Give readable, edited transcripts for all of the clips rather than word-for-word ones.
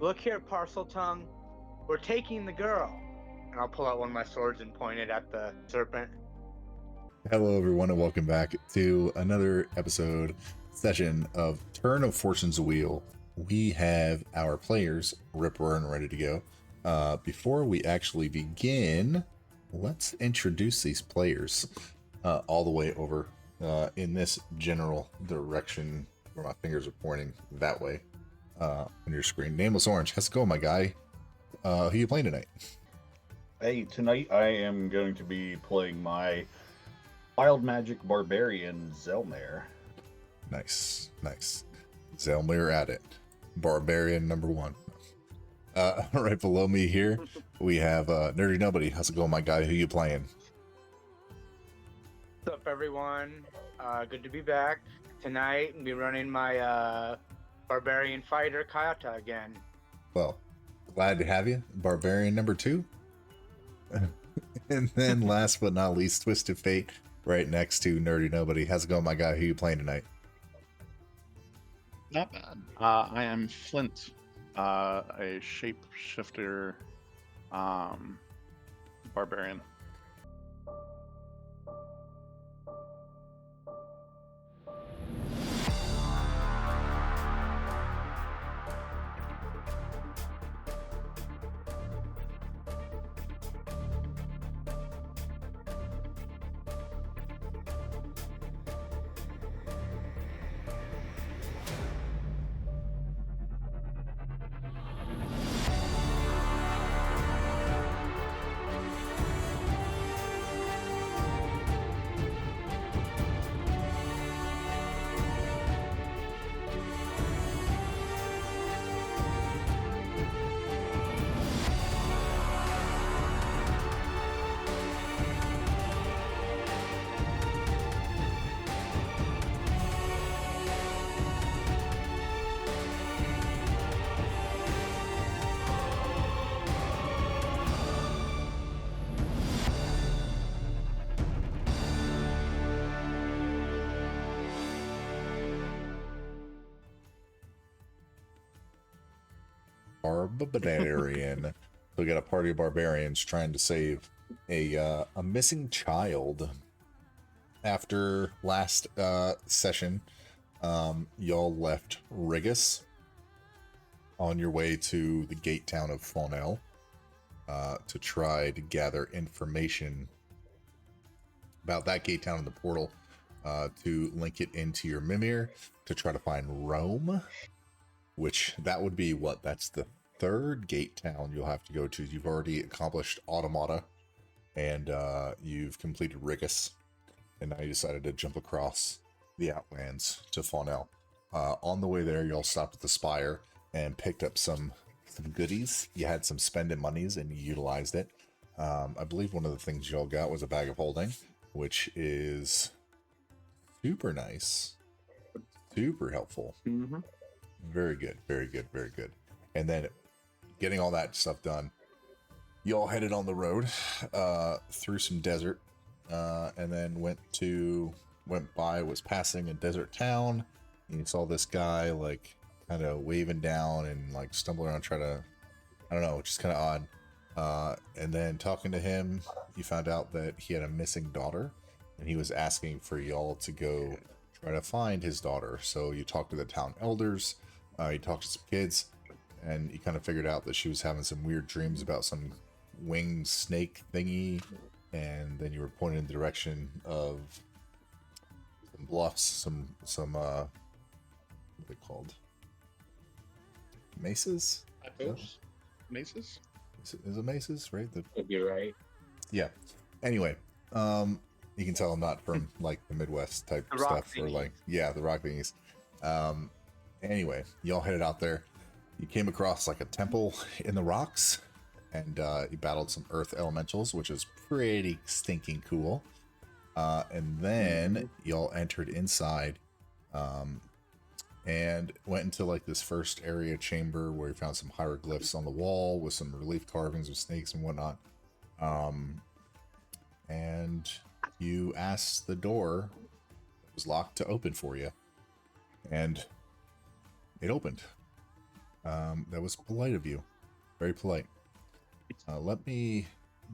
Look here, parcel tongue. We're taking the girl. And I'll pull out one of my swords and point it at the serpent. Hello, everyone, and welcome back to another session of Turn of Fortune's Wheel. We have our players, Ripper, and ready to go. Before we actually begin, let's introduce these players all the way over in this general direction where my fingers are pointing that way on your screen. Nameless Orange, how's it going, my guy? Who are you playing tonight? Hey, tonight I am going to be playing my Wild Magic Barbarian, Zelmare. Nice, nice. Zelmare at it. Barbarian number one. Right below me here, we have Nerdy Nobody. How's it going, my guy? Who you playing? What's up, everyone? Good to be back. Tonight, I'll be running my Barbarian Fighter, Kayata, again. Well, glad to have you. Barbarian number two. And then last but not least, Twisted Fate, right next to Nerdy Nobody. How's it going, my guy? Who you playing tonight? Not bad. I am Flint, a shapeshifter barbarian. Barbarian. So we got a party of barbarians trying to save a missing child. After last session, y'all left Rigus on your way to the gate town of Faunel to try to gather information about that gate town in the portal to link it into your Mimir to try to find Rome, which that would be what? That's the third gate town you'll have to go to. You've already accomplished Automata, and you've completed Rigus, and now you decided to jump across the Outlands to Faunel. On the way there, y'all stopped at the Spire and picked up some goodies. You had some spending monies, and you utilized it. I believe one of the things y'all got was a bag of holding, which is super nice, super helpful. Mm-hmm. Very good, very good, very good. And then getting all that stuff done, you all headed on the road through some desert, and then was passing a desert town, and you saw this guy like kind of waving down and like stumbling around, trying to, I don't know, just kind of odd. And then talking to him, you found out that he had a missing daughter, and he was asking for y'all to go try to find his daughter. So you talked to the town elders, you talked to some kids, and you kind of figured out that she was having some weird dreams about some winged snake thingy, and then you were pointed in the direction of some bluffs, some what are they called? Maces? Maces? Is it maces, right? You're right. Yeah. Anyway, you can tell I'm not from like the Midwest type The stuff, rock or thingies. like, yeah, the rock thingies. Anyway, y'all headed out there. You came across like a temple in the rocks, and you battled some earth elementals, which is pretty stinking cool. And then y'all entered inside, and went into like this first area chamber where you found some hieroglyphs on the wall with some relief carvings of snakes and whatnot. And you asked the door that was locked to open for you, and it opened. That was polite of you. Very polite. Let me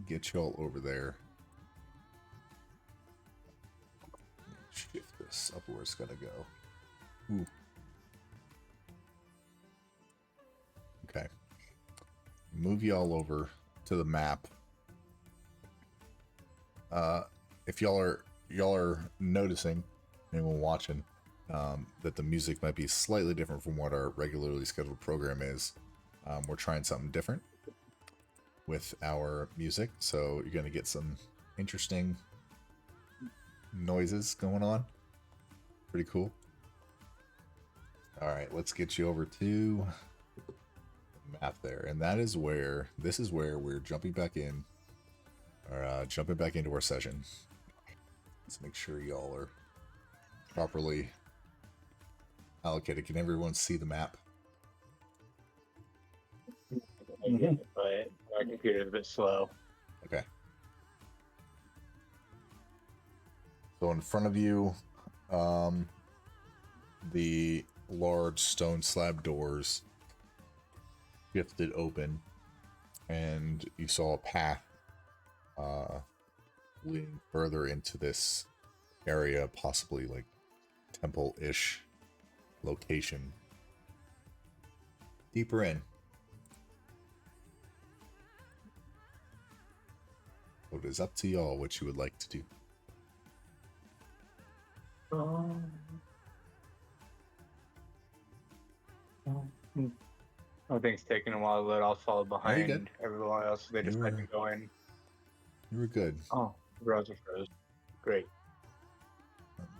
get y'all over there. Shift this up where it's gotta go. Ooh. Okay. Move y'all over to the map. If y'all are noticing, anyone watching, that the music might be slightly different from what our regularly scheduled program is. We're trying something different with our music, so you're gonna get some interesting noises going on. Pretty cool. All right, let's get you over to the map there, and this is where we're jumping back in, or jumping back into our session. Let's make sure y'all are properly allocated. Can everyone see the map? But my computer's a bit slow. Okay. So in front of you, the large stone slab doors shifted open, and you saw a path leading further into this area, possibly like temple-ish location. Deeper in. So it is up to y'all what you would like to do. I think it's taking a while to let all follow behind good. everyone else. They just let me go in. You were good. Oh, the browser froze. Great.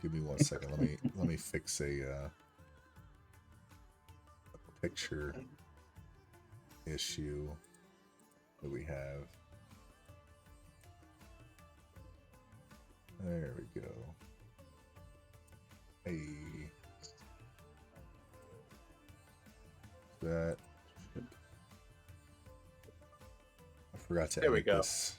Give me 1 second. Let me fix a picture issue that we have. There we go. Hey. That. I forgot to There we edit go. this.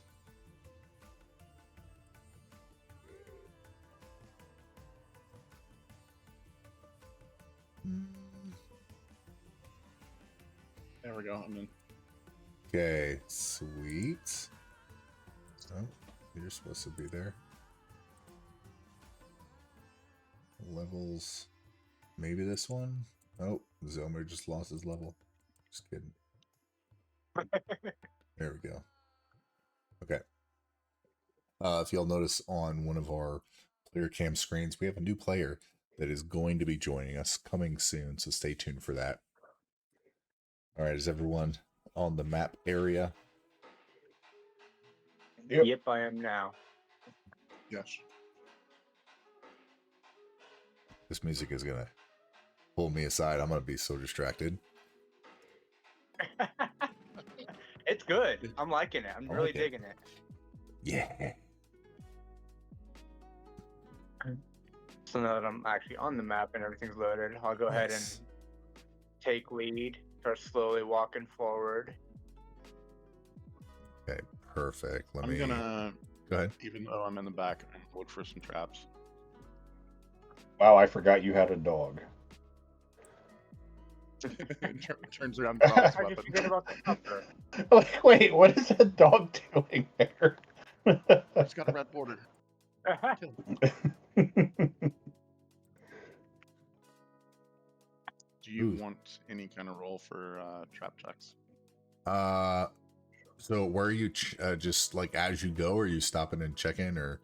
There we go. I'm in. Okay, sweet. Oh, you're supposed to be there. Levels. Maybe this one? Oh, Zelmer just lost his level. Just kidding. There we go. Okay. If y'all notice on one of our player cam screens, we have a new player that is going to be joining us coming soon, so stay tuned for that. All right, is everyone on the map area? Yep, I am now. Yes. This music is going to pull me aside. I'm going to be so distracted. It's good. I'm liking it. I'm I really like it. digging it. Yeah. So now that I'm actually on the map and everything's loaded, I'll go ahead and Nice. take lead, start slowly walking forward. Okay, perfect. Let I'm me gonna, go ahead. even though I'm in the back, look for some traps. Wow, I forgot you had a dog. Turns around, drops How'd you weapon. forget about the upper? Like, wait, what is that dog doing there? It's got a red border. Kill him. Do you Ooh. want any kind of roll for trap checks? So where are you just like as you go, or are you stopping and checking, or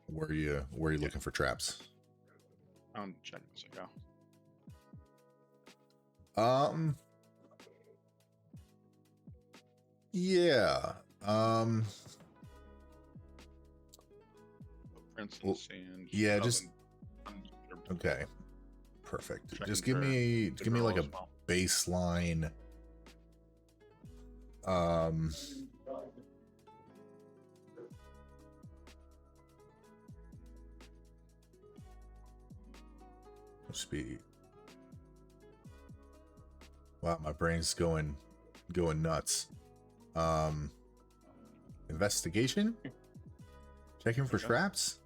where are you looking for traps? I'm checking as I go. Yeah. Footprints in Well, the sand. yeah, Oh, just then- okay. Perfect. Checking Just give for me the like girl a as well. baseline. Speed. Wow, my brain's going nuts. Investigation? Checking for Okay. traps?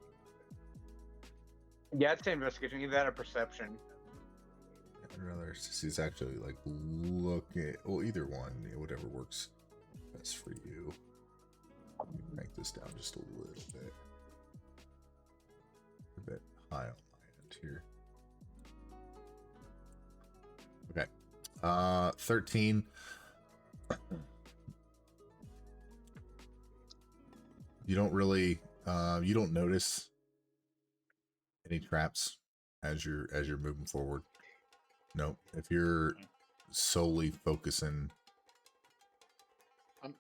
Yeah, it's an investigation. Either that or perception. I'd rather he's actually like look at, well, either one, whatever works best for you. Let me crank this down just a little bit. A bit high on my end here. Okay. 13. You don't really you don't notice any traps as you're moving forward. No, if you're solely focusing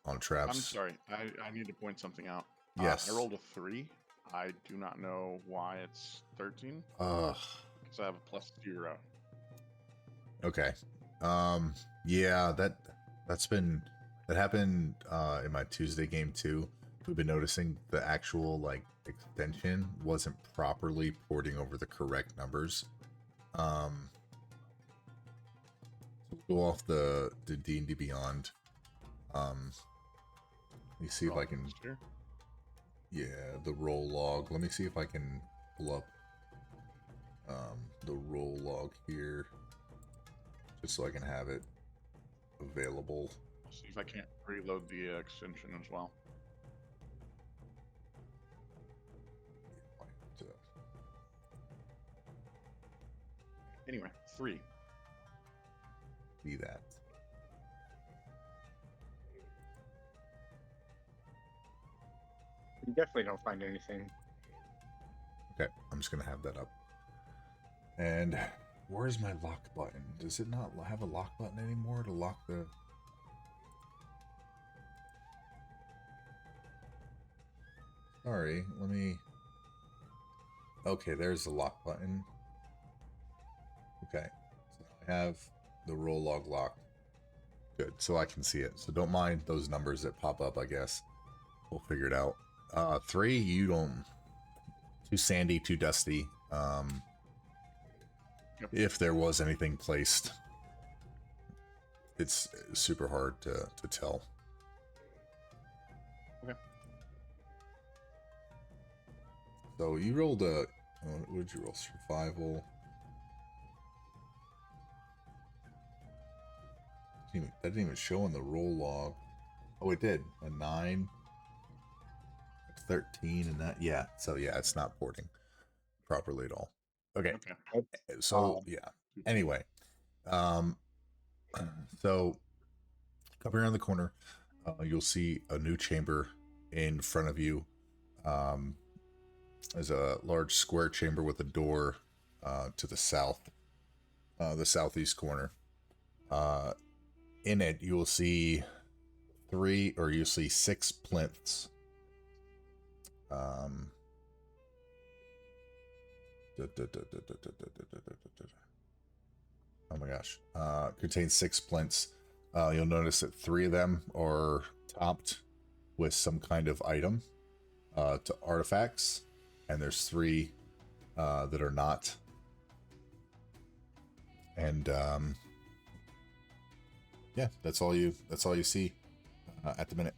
on traps. I'm sorry. I need to point something out. Yes. I rolled a 3. I do not know why it's 13. Ugh. Because I have a +0. Okay. Yeah, that happened in my Tuesday game too. We've been noticing the actual like extension wasn't properly porting over the correct numbers. Go off the D&D Beyond. Let me see if I can. Yeah, the roll log. Let me see if I can pull up the roll log here, just so I can have it available. See if I can't reload the extension as well. Anyway, 3. See that. You definitely don't find anything. Okay, I'm just gonna have that up. And where's my lock button? Does it not have a lock button anymore to lock the... Sorry, let me... Okay, there's the lock button. Okay, so I have the roll log locked. Good, so I can see it. So don't mind those numbers that pop up, I guess. We'll figure it out. 3, you don't... Too sandy, too dusty. Yep. If there was anything placed, it's super hard to tell. Okay. So you rolled a... What did you roll? Survival. That didn't even show in the roll log. Oh, it did. A 9. 13 and that. Yeah. So yeah, it's not porting properly at all. Okay. So yeah. Anyway. So coming around the corner, you'll see a new chamber in front of you. There's a large square chamber with a door to the south, the southeast corner. In it, you will see 6 plinths. Oh my gosh. Contains 6 plinths. You'll notice that 3 of them are topped with some kind of item to artifacts, and there's 3 that are not. And yeah, that's all you see at the minute.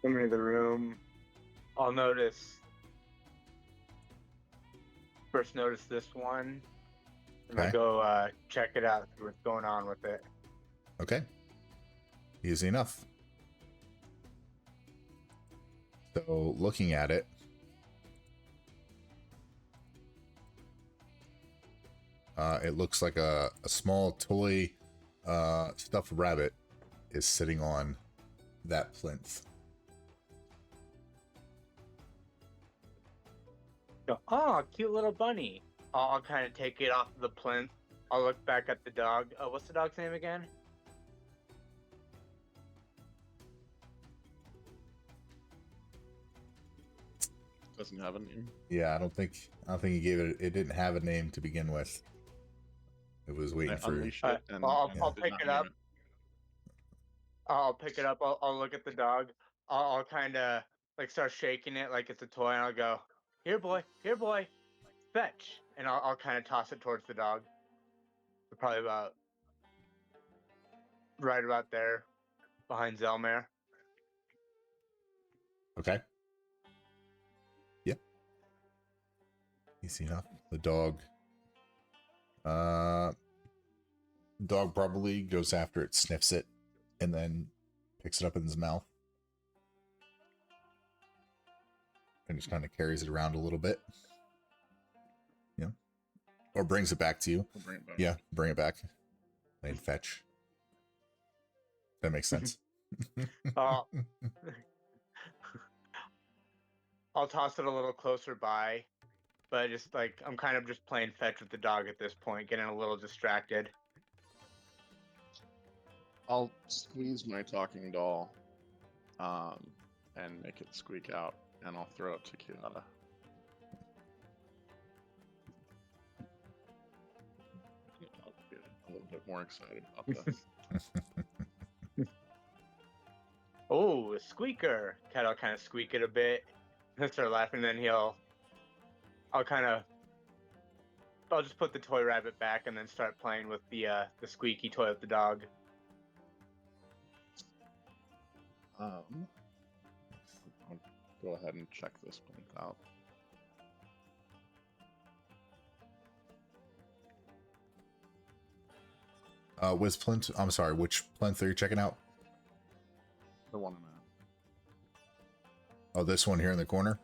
Coming into the room, I'll first notice this one, and I go check it out, see what's going on with it. Okay. Easy enough. So looking at it, it looks like a small toy stuffed rabbit is sitting on that plinth. Go, oh, cute little bunny. I'll kind of take it off the plinth. I'll look back at the dog. What's the dog's name again? Doesn't have a name. Yeah, I don't think he gave it. It didn't have a name to begin with. It was waiting for. I'll pick it up. I'll pick it up. I'll look at the dog. I'll kind of like start shaking it like it's a toy, and I'll go, here boy, fetch, and I'll kind of toss it towards the dog. Probably right about there, behind Zelmare. Okay. Yep. Easy enough. The dog. Dog probably goes after it, sniffs it, and then picks it up in his mouth. And just kind of carries it around a little bit. Yeah. Or brings it back to you. We'll bring it back. Yeah, bring it back. And fetch. That makes sense. I'll toss it a little closer by, but just like I'm kind of just playing fetch with the dog at this point, getting a little distracted. I'll squeeze my talking doll, and make it squeak out, and I'll throw it to Kiata. I'll get a little bit more excited about this. Oh, a squeaker! Cat, I'll kind of squeak it a bit, and start laughing. Then I'll just put the toy rabbit back, and then start playing with the squeaky toy with the dog. I'll go ahead and check this plinth out. Which plinth? I'm sorry, which plinth are you checking out? The one I'm Oh, this one here in the corner?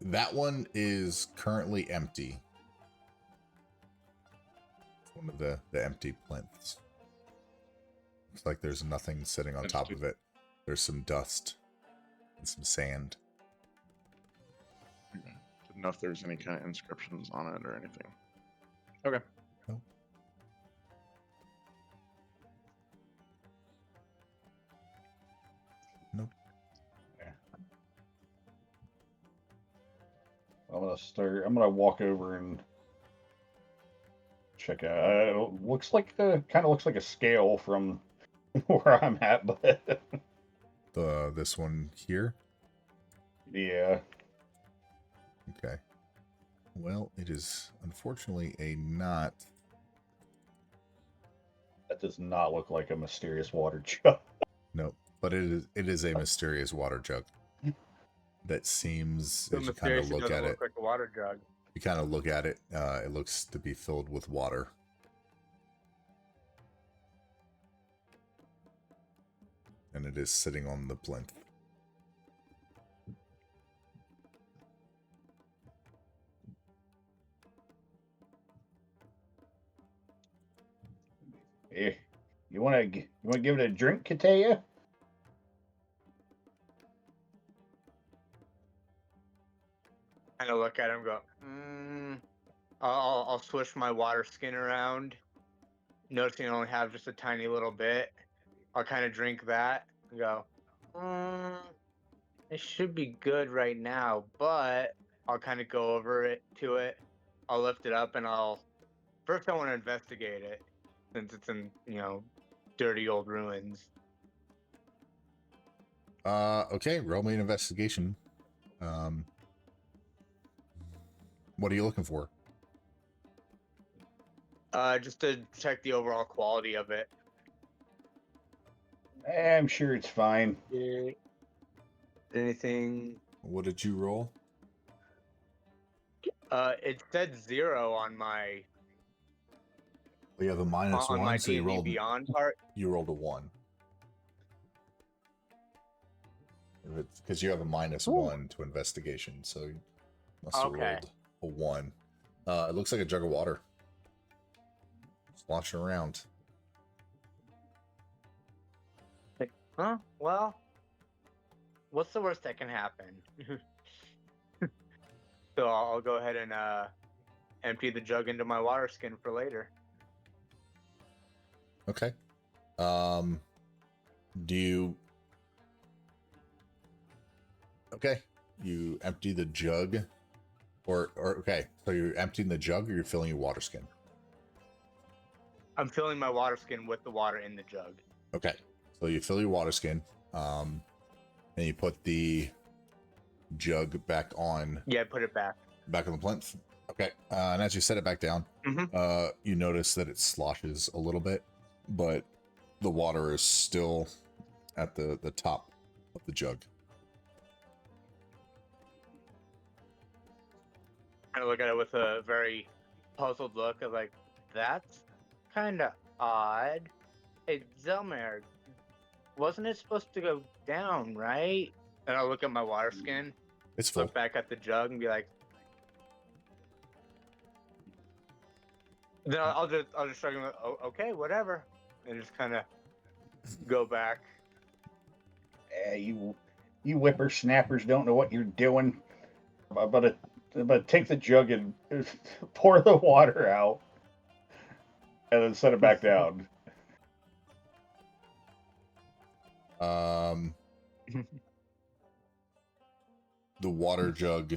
That one is currently empty. It's one of the empty plinths. Looks like there's nothing sitting on top of it. There's some dust and some sand. at. Okay. Didn't know if there's any kind of inscriptions on it or anything. Okay. No. Nope. I'm gonna walk over and check out. It looks like kind of looks like a scale from where I'm at, but This one here? yeah. Okay. Well, it is unfortunately a not. That does not look like a mysterious water jug. Nope. But it is a mysterious water jug. That seems, So as you kind of mysterious, look doesn't at look it, like a water jug. you kind of look at it, it looks to be filled with water. And it is sitting on the plinth. Yeah. You want to give it a drink, Katea? Kind of look at him, and go. I'll swish my water skin around, noticing I only have just a tiny little bit. I'll kind of drink that and go. It should be good right now, but I'll kind of go over to it. I'll lift it up and first I want to investigate it, since it's in dirty old ruins. Okay, roll me an investigation. What are you looking for? Just to check the overall quality of it. I'm sure it's fine. Anything? What did you roll? It said 0 on my We have a minus on one, my so you D&D rolled Beyond part. you rolled a 1. Because you have a minus 1 to investigation, so you must have Okay. rolled a 1. It looks like a jug of water. Sloshing around. Huh? Well, what's the worst that can happen? So I'll go ahead and empty the jug into my water skin for later. Okay. Do you... Okay. You empty the jug. Or okay. So you're emptying the jug or you're filling your water skin? I'm filling my water skin with the water in the jug. Okay. So you fill your water skin. And you put the jug back on. Yeah, put it back. Back on the plinth. Okay. And as you set it back down, you notice that it sloshes a little bit, but the water is still at the top of the jug. kind of look at it with a very puzzled look of like, that's kind of odd. Hey, Zelmer, wasn't it supposed to go down, right? And I'll look at my water skin, It's full. look back at the jug, and be like, then I'll just shrug and go, oh, okay, whatever, and just kind of go back. You whippersnappers don't know what you're doing. I'm about to take the jug and pour the water out, and then set it back down. The water jug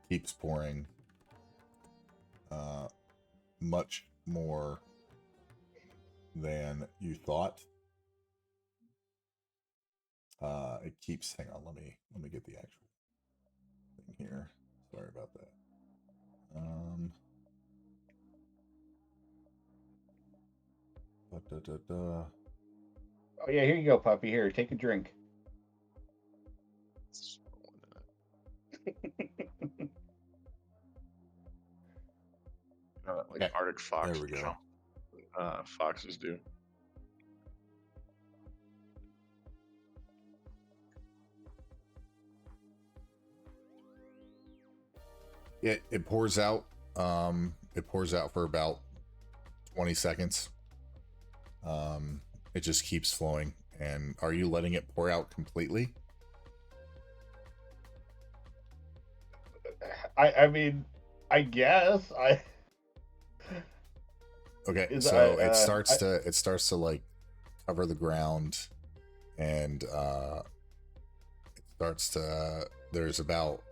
keeps pouring. Much more than you thought. It keeps. Hang on, let me get the actual thing here. Sorry about that. Oh yeah, here you go, puppy. Here, take a drink. Like Okay, Arctic fox. there we go. Foxes do. It pours out. It pours out for about 20 seconds. It just keeps flowing. And are you letting it pour out completely? I mean, I guess I. Okay, Is so I- it starts to like cover the ground, and it starts to. There's about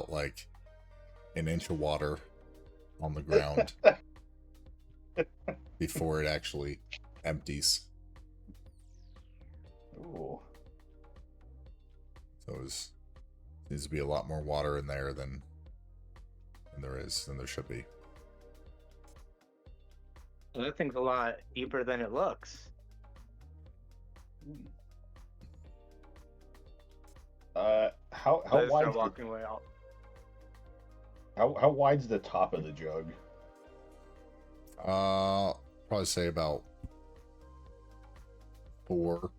like an inch of water on the ground before it actually empties. Ooh. So needs to be a lot more water in there than there should be. Well, that thing's a lot deeper than it looks. How I just start wide's walking away out. how wide's the top of the jug? Probably say about 4-5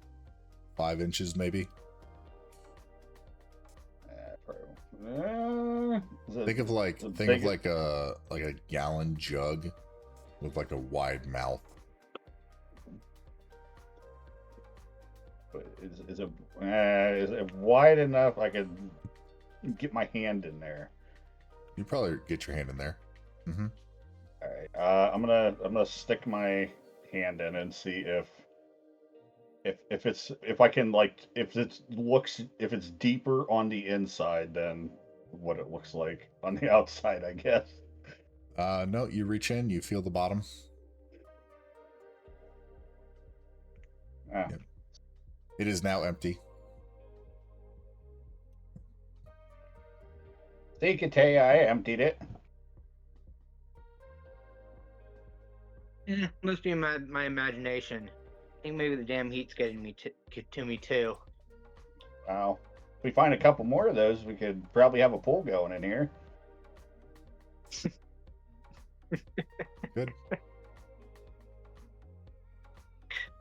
inches, maybe. Think of like a gallon jug with like a wide mouth. Is it wide enough I could get my hand in there? You probably get your hand in there. Mm-hmm. All right. I'm gonna stick my hand in and see if it's deeper on the inside than what it looks like on the outside, I guess. No, you reach in, you feel the bottom. Ah. Yep. It is now empty. See, Kataya, I emptied it. Must be my imagination. I think maybe the damn heat's getting me to me too. Wow. If we find a couple more of those, we could probably have a pool going in here. Good.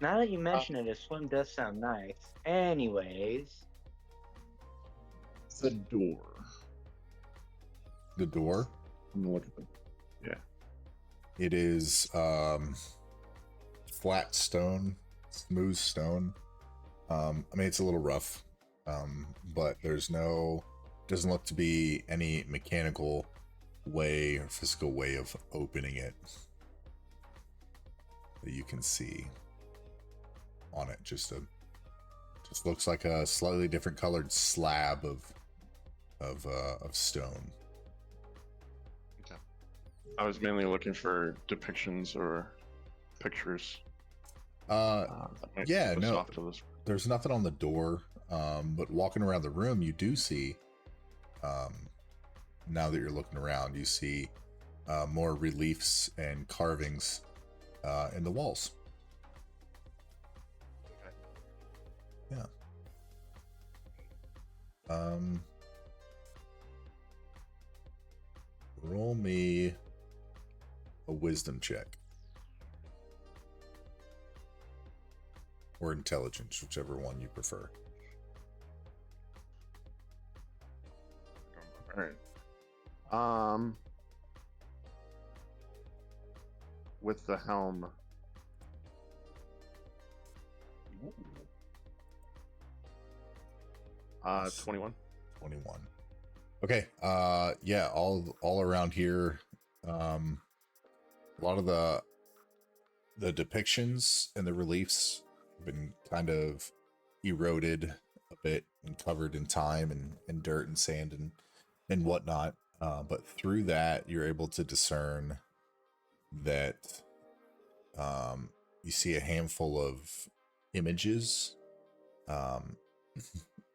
Now that you mention it, a swim does sound nice. Anyways, The door. The door. I'm gonna look at the. It is flat stone, smooth stone. I mean, it's a little rough, but doesn't look to be any mechanical way or physical way of opening it that you can see on it. Just looks like a slightly different colored slab of stone. I was mainly looking for depictions or pictures. Yeah, no, there's nothing on the door, but walking around the room, you do see, now that you're looking around, you see more reliefs and carvings in the walls. Okay. Yeah. me a wisdom check. Or intelligence, whichever one you prefer. All right. With the helm. 21. 21. Okay. Yeah, all around here, a lot of the depictions and the reliefs have been kind of eroded a bit and covered in time and dirt and sand and whatnot. But through that, you're able to discern that you see a handful of images,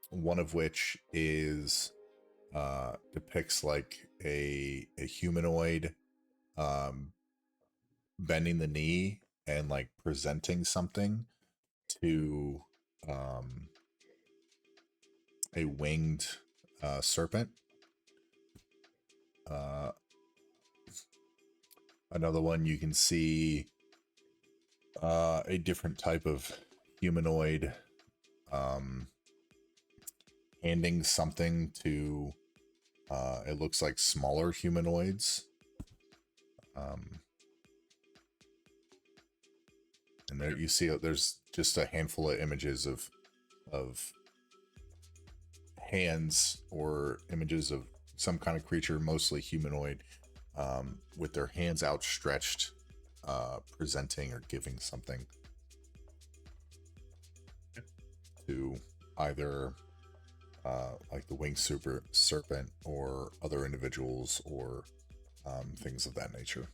one of which is depicts like a humanoid bending the knee and like presenting something to a winged serpent. Another one you can see a different type of humanoid handing something to it looks like smaller humanoids. And there you see there's just a handful of images of hands or images of some kind of creature, mostly humanoid, with their hands outstretched, presenting or giving something to either like the winged serpent or other individuals or things of that nature.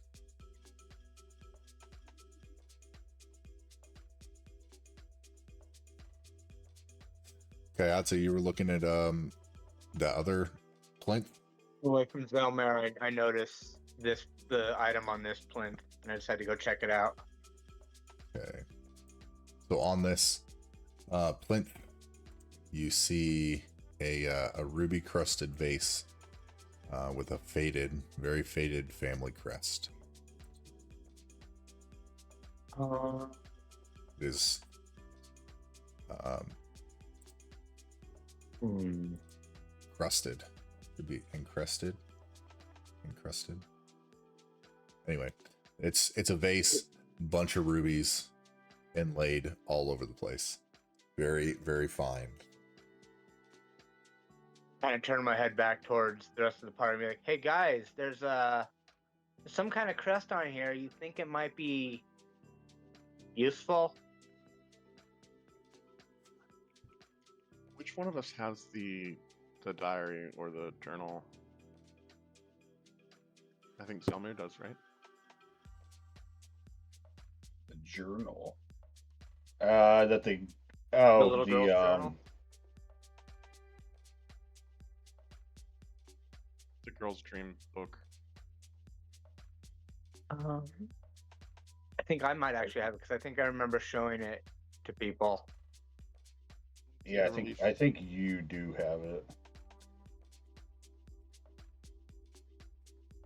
Okay, I'd say you were looking at the other plinth. Away from Zelmer, I noticed the item on this plinth, and I just had to go check it out. Okay. So on this plinth, you see a ruby crusted vase with a very faded family crest. It is crusted. Could be encrusted. Anyway, it's a vase, bunch of rubies inlaid all over the place. Very, very fine. Kind of turn my head back towards the rest of the party and be like, hey guys, there's some kind of crest on here. You think it might be useful? Which one of us has the diary or the journal? I think Zelmir does, right? The journal. The little girl's journal? The girl's dream book. I think I might actually have it because I think I remember showing it to people. Yeah, I think you do have it.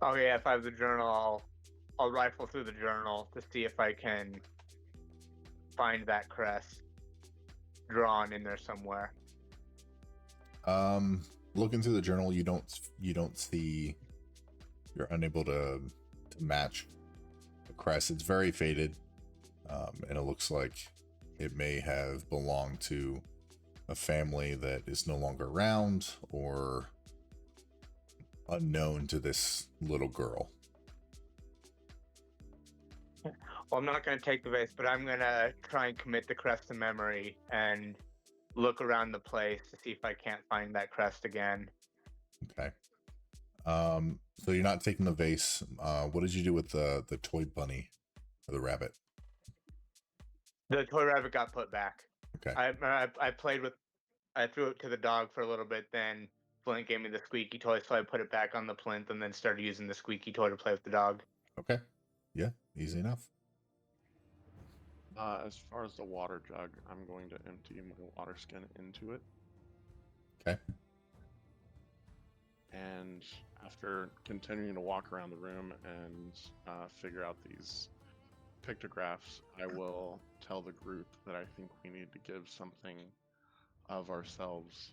Oh yeah, if I have the journal, I'll rifle through the journal to see if I can find that crest drawn in there somewhere. Looking through the journal, you don't see. You're unable to match the crest. It's very faded, and it looks like it may have belonged to a family that is no longer around or unknown to this little girl. Well, I'm not going to take the vase, but I'm going to try and commit the crest to memory and look around the place to see if I can't find that crest again. Okay. So you're not taking the vase. What did you do with the toy bunny or the rabbit? The toy rabbit got put back. Okay. I threw it to the dog for a little bit, then Flint gave me the squeaky toy, so I put it back on the plinth and then started using the squeaky toy to play with the dog. Okay. Yeah, easy enough. As far as the water jug, I'm going to empty my water skin into it. Okay. And and after continuing to walk around the room and figure out these pictographs, I will tell the group that I think we need to give something of ourselves,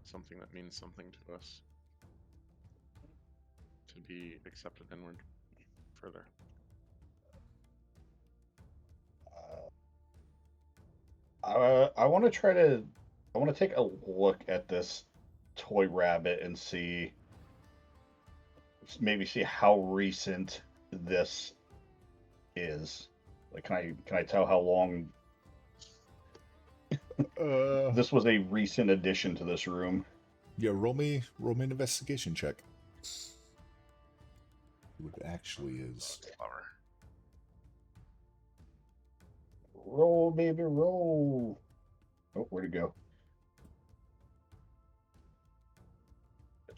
something that means something to us, to be accepted inward further. I want to take a look at this toy rabbit and maybe see how recent this is. Like, can I tell how long this was a recent addition to this room? Yeah, roll me an investigation check. What it actually is. Flower. Roll, baby, roll. Oh, where'd it go?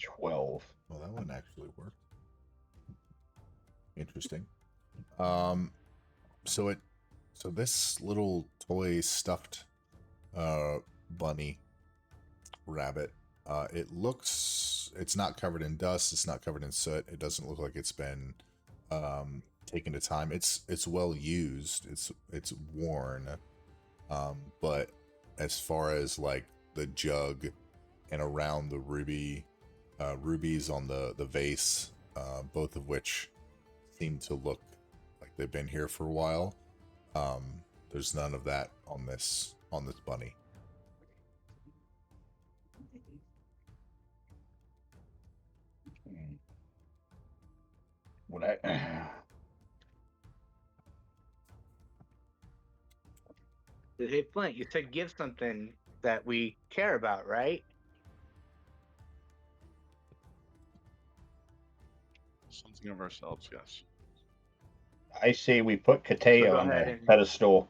12. Well, that one actually worked. Interesting. So this little toy stuffed bunny rabbit, it's not covered in dust, it's not covered in soot, it doesn't look like it's been taken to time. It's well used, it's worn, but as far as like the jug and around the rubies on the vase, both of which seem to look like they've been here for a while, there's none of that on this bunny. What Hey, Flint, you said give something that we care about, right? Something of ourselves, yes. I say we put Katea Go on ahead the and- pedestal.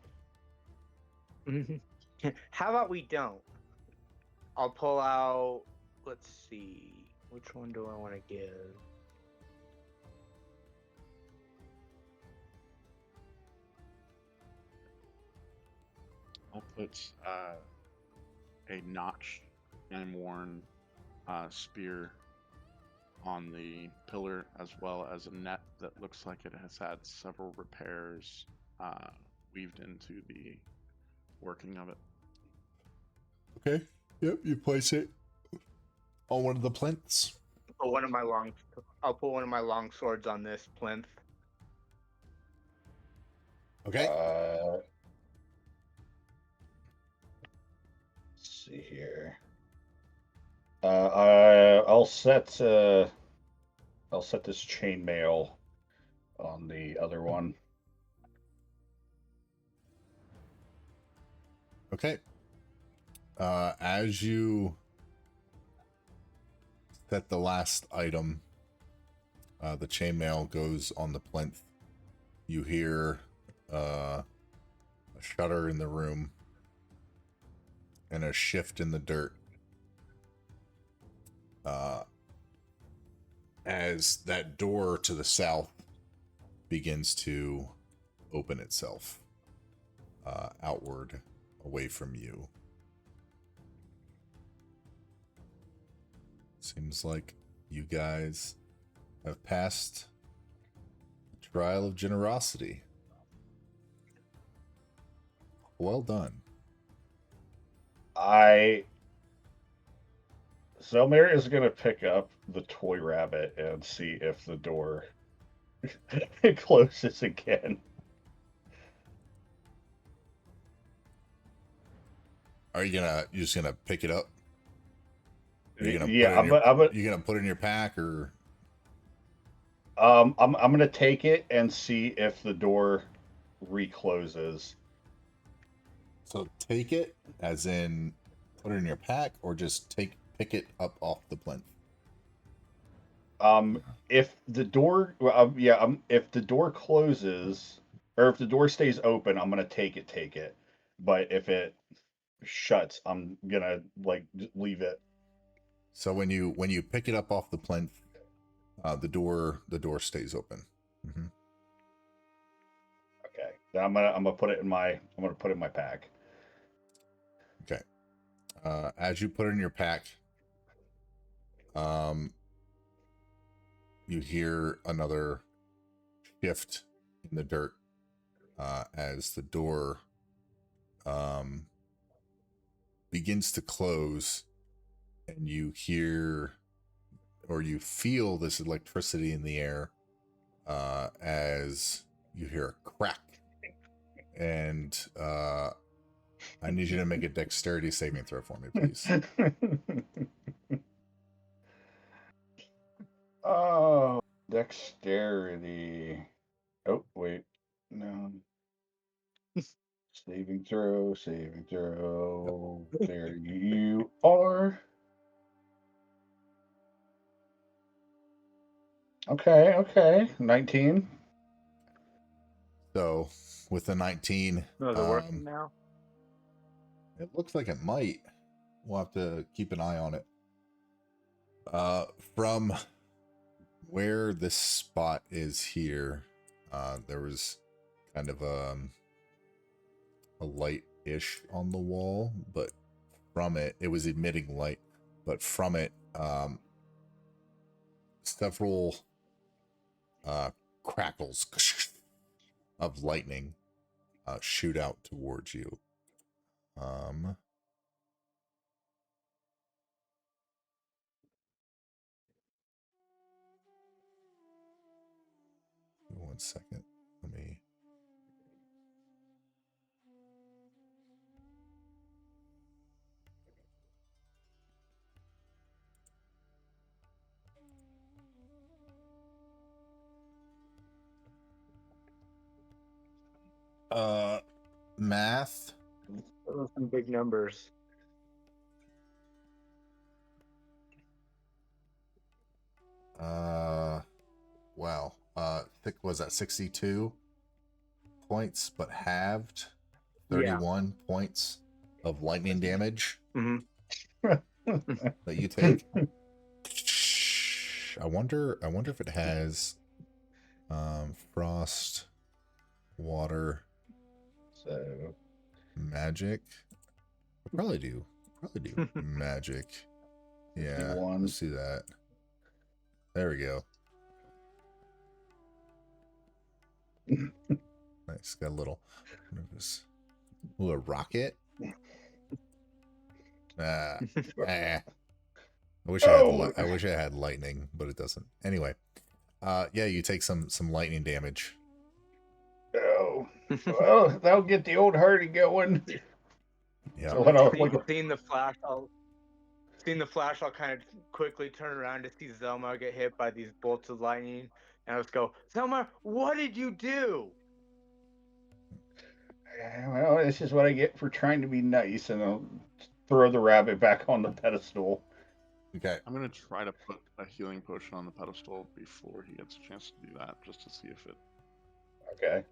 How about we don't? I'll pull out. Let's see. Which one do I want to give? I'll put a notched and worn spear on the pillar, as well as a net that looks like it has had several repairs weaved into the working of it. Okay. Yep, you place it on one of the plinths. I'll put one of my long swords on this plinth. Okay. Let's see here. I'll set this chainmail on the other one. Okay. As you set the last item, the chainmail goes on the plinth. You hear a shudder in the room and a shift in the dirt. As that door to the south begins to open itself outward, away from you. Seems like you guys have passed the trial of generosity. Well done. Zelmir is going to pick up the toy rabbit and see if the door closes again. You're just gonna pick it up? Are you gonna you gonna put it in your pack, or? I'm gonna take it and see if the door recloses. So take it, as in put it in your pack, or just pick it up off the plinth? If the door, if the door closes, or if the door stays open, I'm gonna take it. But if it shuts, I'm gonna just leave it. So when you pick it up off the plinth, the door stays open. Mm-hmm. Okay, then I'm gonna put it in my pack. Okay. As you put it in your pack, you hear another shift in the dirt as the door begins to close, and you hear or you feel this electricity in the air as you hear a crack. And I need you to make a dexterity saving throw for me, please. Oh, dexterity. Oh, wait. No. Saving throw, saving throw. There you are. Okay, okay. 19. So with the 19, No, is it working now? it looks like it might. We'll have to keep an eye on it. From where this spot is here, there was kind of a light-ish on the wall, but from it, it was emitting light, but from it, several crackles of lightning shoot out towards you. One second. Let me. Math. Those are some big numbers. Wow. Thick was that 62 points, but halved 31 points of lightning damage that you take. I wonder if it has frost, water, So magic. Probably do magic. Yeah, 51. let's see that. There we go. Nice. Got a little. Ooh, a rocket. I wish I wish I had lightning, but it doesn't. Anyway, yeah, you take some lightning damage. Oh, well, that'll get the old Hardy going. Yeah. So Seeing the flash, I'll kind of quickly turn around to see Zelma get hit by these bolts of lightning, and I'll just go, Zelma, what did you do? Well, this is what I get for trying to be nice, and I'll throw the rabbit back on the pedestal. Okay. I'm gonna try to put a healing potion on the pedestal before he gets a chance to do that, just to see if it Okay.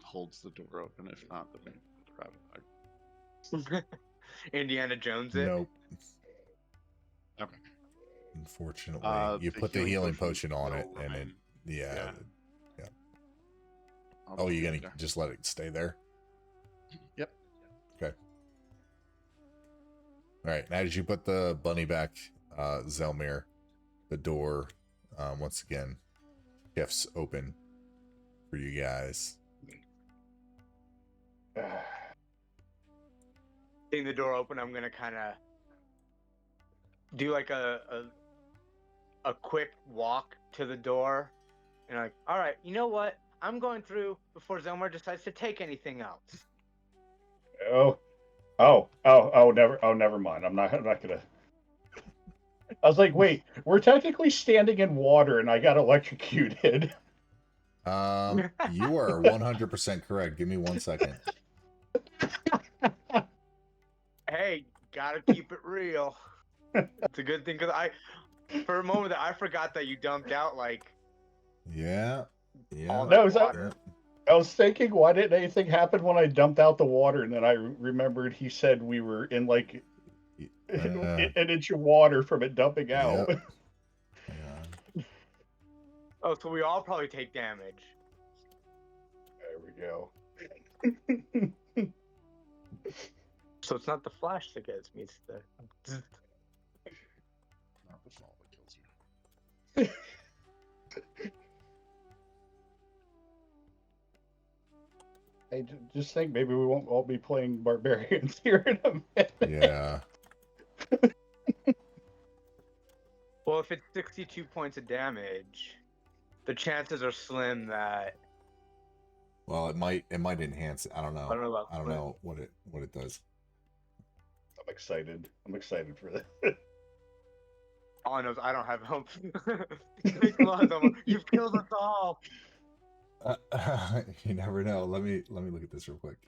holds the door open. If not, then we put the rabbit back. Indiana Jones it. Nope. Okay. Unfortunately, you the put the healing potion potion on will it, and it, remain. yeah. I'll Oh, just you're leave it gonna there. just let it stay there? Yep. Okay. All right. Now, as you put the bunny back, Zelmir, the door once again shifts open for you guys. Seeing the door open, I'm gonna kind of do like a quick walk to the door, and like, all right, you know what? I'm going through before Zelmar decides to take anything else. Never mind. I'm not gonna. I was like, wait, we're technically standing in water, and I got electrocuted. You are 100% correct. Give me 1 second. Hey, gotta keep it real. It's a good thing because for a moment, I forgot that you dumped out like Yeah. all No, that water. I was thinking, why didn't anything happen when I dumped out the water? And then I remembered he said we were in like an inch of water from it dumping out. Yep. Yeah. Oh, so we all probably take damage. There we go. So it's not the flash that gets me, it's the... Not the fall that kills you. I just think maybe we won't all be playing barbarians here in a minute. Yeah. Well, if it's 62 points of damage, the chances are slim that... Well, it might enhance it. I don't know. I don't know about I don't slim. know what it does. I'm excited. I'm excited for this. All I know is I don't have hope. You've killed us all. You never know. Let me look at this real quick.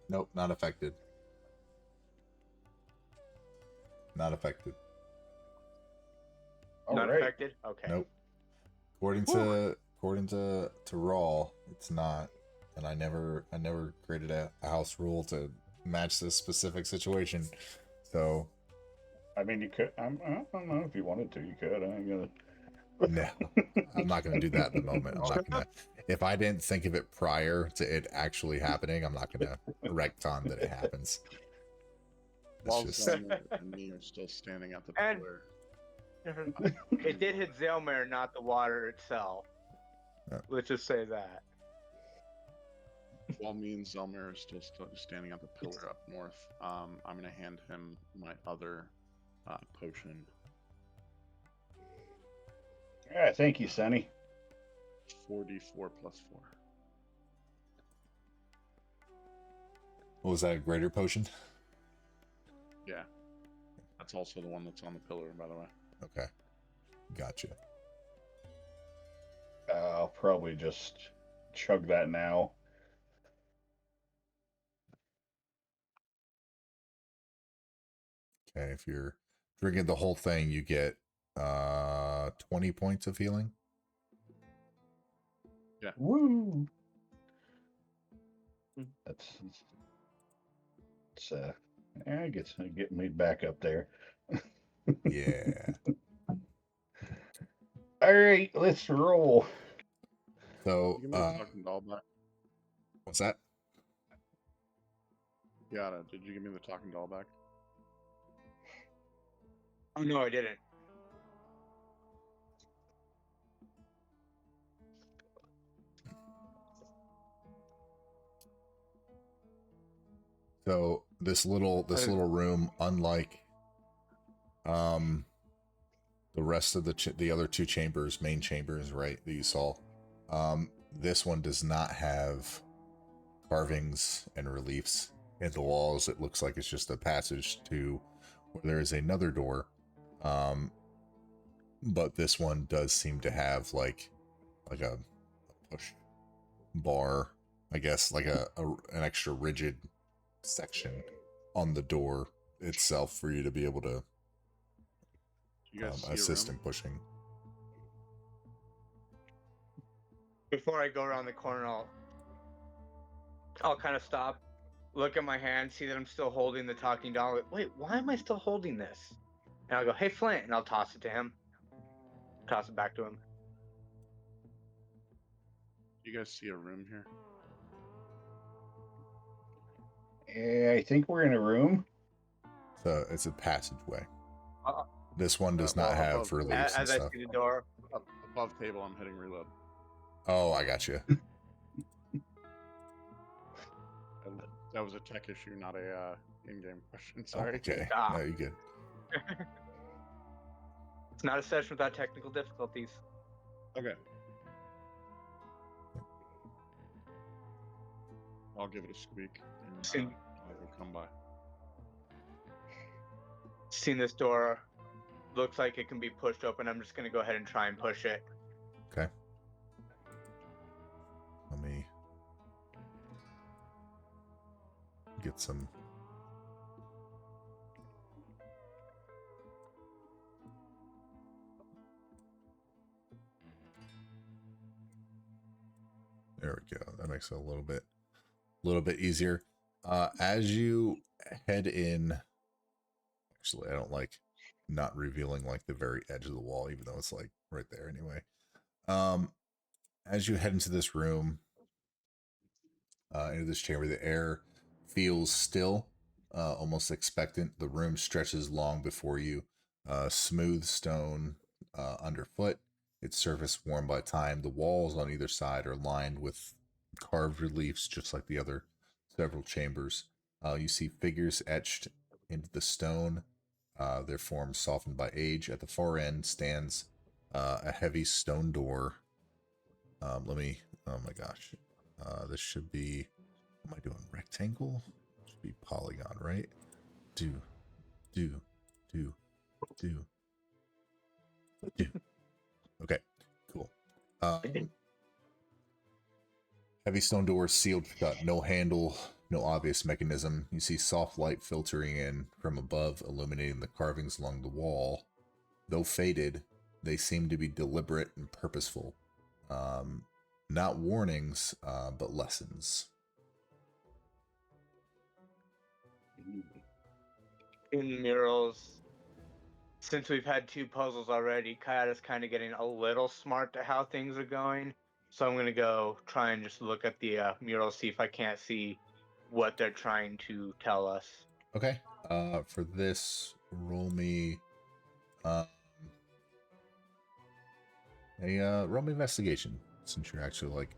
Nope, not affected. Not affected. All Not right. affected? Okay. Nope. According to Raw, it's not. And I never created a house rule to match this specific situation. So I mean, you could. I don't know if you wanted to. You could. I ain't gonna. no, I'm not gonna do that at the moment. I'm not gonna. If I didn't think of it prior to it actually happening, I'm not gonna retcon that it happens. It's While just Zelmer and me are still standing at the And- pillar. It did hit Zelmer, not the water itself. Yeah. Let's just say that. While me and Zelmer are still standing at the pillar up north, I'm gonna hand him my other potion. Yeah, thank you, Sonny. 4d4 plus 4. what was that? A greater potion? Yeah. That's also the one that's on the pillar, by the way. Okay, gotcha. I'll probably just chug that now. Okay, if you're drinking the whole thing, you get 20 points of healing. Woo! That's I get me back up there. Yeah. All right, let's roll. So You give me the talking doll back? what's that? Yada, did you give me the talking doll back? Oh, no, I didn't. So this little room, unlike the rest of the other two chambers, main chambers, right, that you saw, this one does not have carvings and reliefs in the walls. It looks like it's just a passage to where there is another door. But this one does seem to have like a push bar, I guess, like an extra rigid section on the door itself for you to be able to You guys see assist a in room? pushing. Before I go around the corner, I'll kind of stop, look at my hand, see that I'm still holding the talking doll. Wait, why am I still holding this? And I'll go, hey, Flint, and I'll toss it to him. Toss it back to him. You guys see a room here? Yeah, I think we're in a room. So it's a passageway. Uh, This one does well, not have above- reliefs and As I stuff. see the door, Up above table, I'm hitting reload. Oh, I got you. And that was a tech issue, not a in-game question. Sorry. Okay. Ah. No, you good. it's not a session without technical difficulties. Okay. I'll give it a squeak, and Soon. I will come by. Seen this door, looks like it can be pushed open. I'm just gonna go ahead and try and push it. Okay. Let me get some. There we go. That makes it a little bit easier. As you head in, actually, I don't like not revealing like the very edge of the wall, even though it's like right there anyway. As you head into this room, into this chamber, the air feels still, almost expectant. The room stretches long before you. Smooth stone underfoot, its surface worn by time. The walls on either side are lined with carved reliefs, just like the other several chambers. You see figures etched into the stone, their forms softened by age. At the far end stands a heavy stone door. Oh my gosh. This should be, what am I doing? Rectangle? Should be polygon, right? Do. Okay, cool. Heavy stone door sealed shut, no handle, no obvious mechanism. You see soft light filtering in from above, illuminating the carvings along the wall. Though faded, they seem to be deliberate and purposeful. Not warnings, but lessons. In murals, since we've had 2 puzzles already, Kayada's kind of getting a little smart to how things are going. So I'm going to go try and just look at the mural, see if I can't see what they're trying to tell us. Okay. For this, roll me roll me investigation, since you're actually like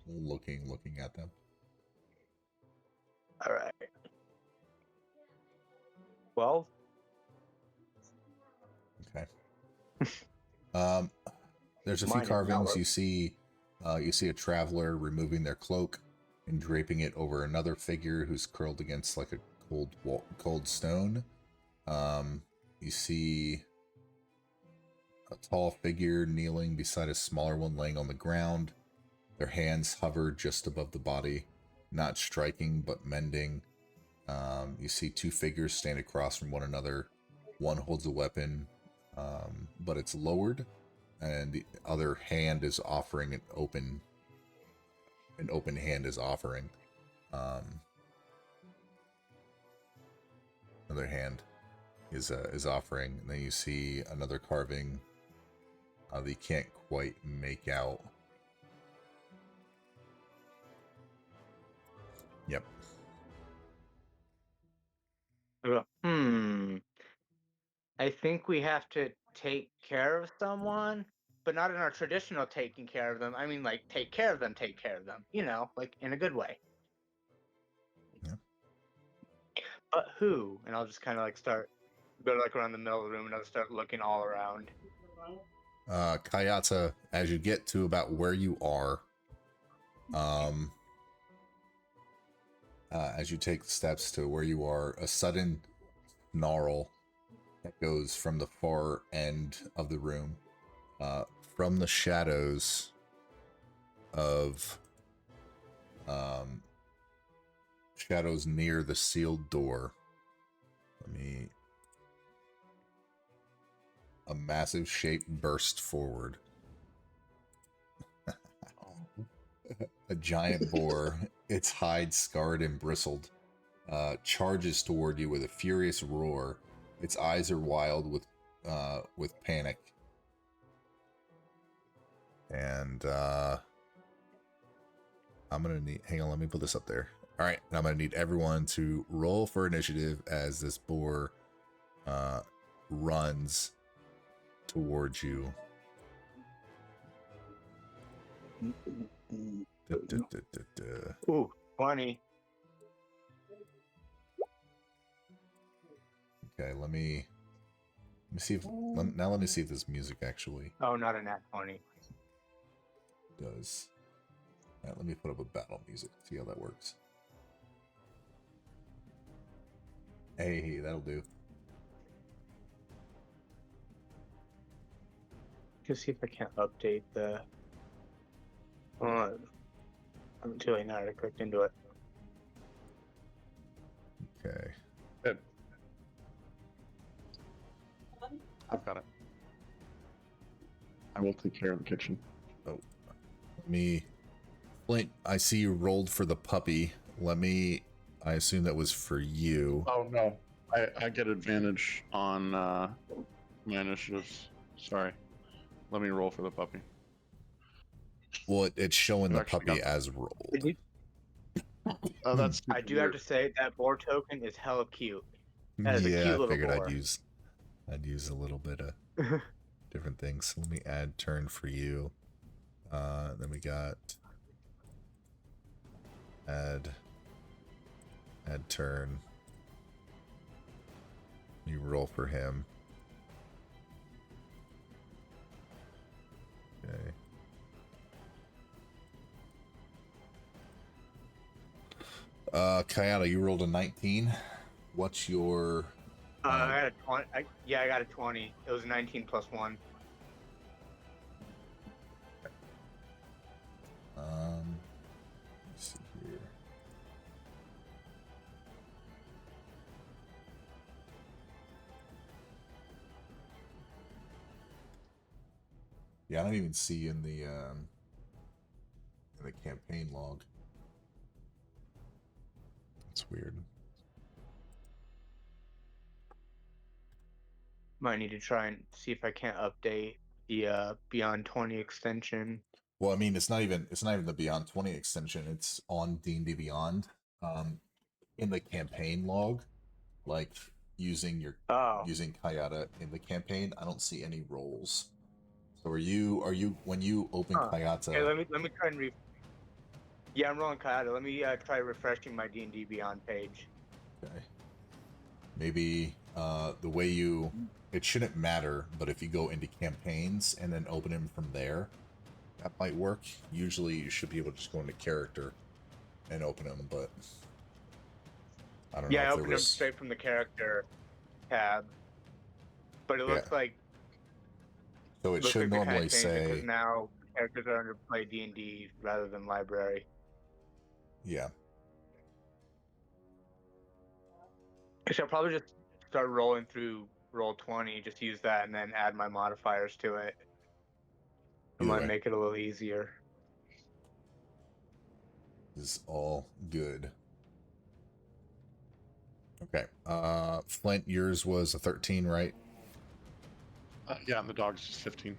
looking at them. All right. 12. Okay. There's a few Mine is carvings. not You see a traveler removing their cloak and draping it over another figure who's curled against like a cold stone. You see a tall figure kneeling beside a smaller one laying on the ground. Their hands hover just above the body, not striking but mending. You see 2 figures stand across from one another. One holds a weapon, but it's lowered, and the other hand is offering an open hand is offering. Another hand is offering, and then you see another carving that you can't quite make out. Yep. I think we have to take care of someone, but not in our traditional taking care of them. I mean, like, take care of them, you know, like in a good way. Yeah. But who? And I'll just kind of like go like around the middle of the room and I'll start looking all around. Kayata, as you get to about where you are, as you take steps to where you are, a sudden snarl that goes from the far end of the room, from the shadows of shadows near the sealed door. A massive shape burst forward. A giant boar, its hide scarred and bristled, charges toward you with a furious roar. Its eyes are wild with panic. And I'm gonna need. Hang on, let me put this up there. All right, and I'm gonna need everyone to roll for initiative as this boar runs towards you. Ooh, 20. Okay, let me see if let me see if this music actually Oh, not a nat 20. does. All right, let me put up a battle music, see how that works. Hey, that'll do. Just see if I can't update the. I'm too late now. I clicked into it. Okay. Good. I've got it. I will take care of the kitchen. Oh, Flint, I see you rolled for the puppy. I assume that was for you. Oh no, I get advantage on my initiatives. Sorry. Let me roll for the puppy. Well, it's showing the I've actually puppy got- as rolled. Did you- Oh, that's I do have to say that boar token is hella cute. That is a Yeah, cute I little figured boar. I'd use a little bit of different things. So let me add turn for you. Then we got add turn. You roll for him. Okay. Kayata, you rolled a 19. What's your I got a 20. I got a 20. It was 19 plus 1. let's see here. Yeah, I don't even see in the campaign log. That's weird. Might need to try and see if I can't update the Beyond 20 extension. Well, I mean, it's not even the Beyond 20 extension. It's on D&D Beyond. In the campaign log, like using Kayata in the campaign, I don't see any rolls. So are you when you open Kayata? Okay, let me try and Yeah, I'm rolling Kayata. Let me try refreshing my D&D Beyond page. Okay. Maybe the way it shouldn't matter, but if you go into campaigns and then open them from there, that might work. Usually you should be able to just go into character and open them, but I don't know Yeah, I if there opened them was... straight from the character tab. But it looks like So it should they kinda normally changed it, 'cause say... now characters are under play D&D rather than library. Yeah. So I'll probably just start rolling through Roll20, just use that and then add my modifiers to it. It Either might way. make it a little easier. This is all good. Okay. Flint, yours was a 13, right? Yeah, and the dog's just 15.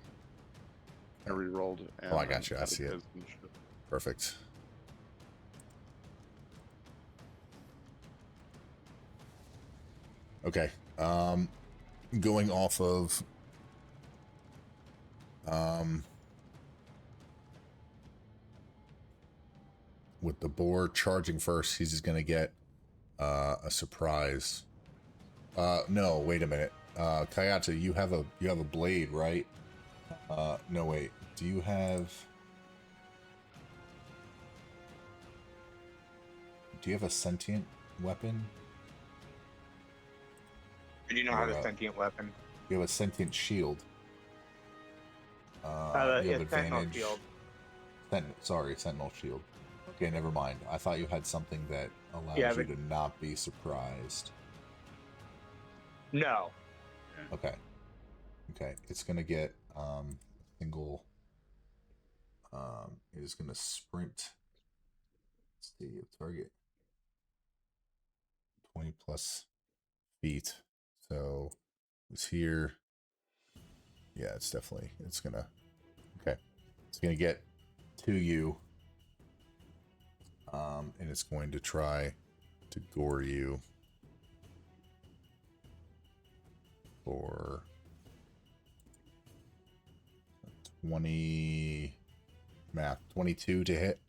I re-rolled. And Oh, I got you. I added see it. his initiative. Perfect. Okay. Going off of with the boar charging first, he's just gonna get a surprise. No, wait a minute. Kayata, you have a blade, right? No, wait. Do you have a sentient weapon? I do not have a sentient weapon. You have a sentient shield. You have It's Sentinel advantage. Shield. Sentinel shield. Okay, never mind. I thought you had something that allows you to not be surprised. No. Okay. Okay, it's gonna get single. It is gonna sprint. Let's see, target 20 plus feet. So it's here. Yeah, it's definitely. It's gonna. Okay, it's gonna get to you. And it's going to try to gore you for 20 math 22 to hit.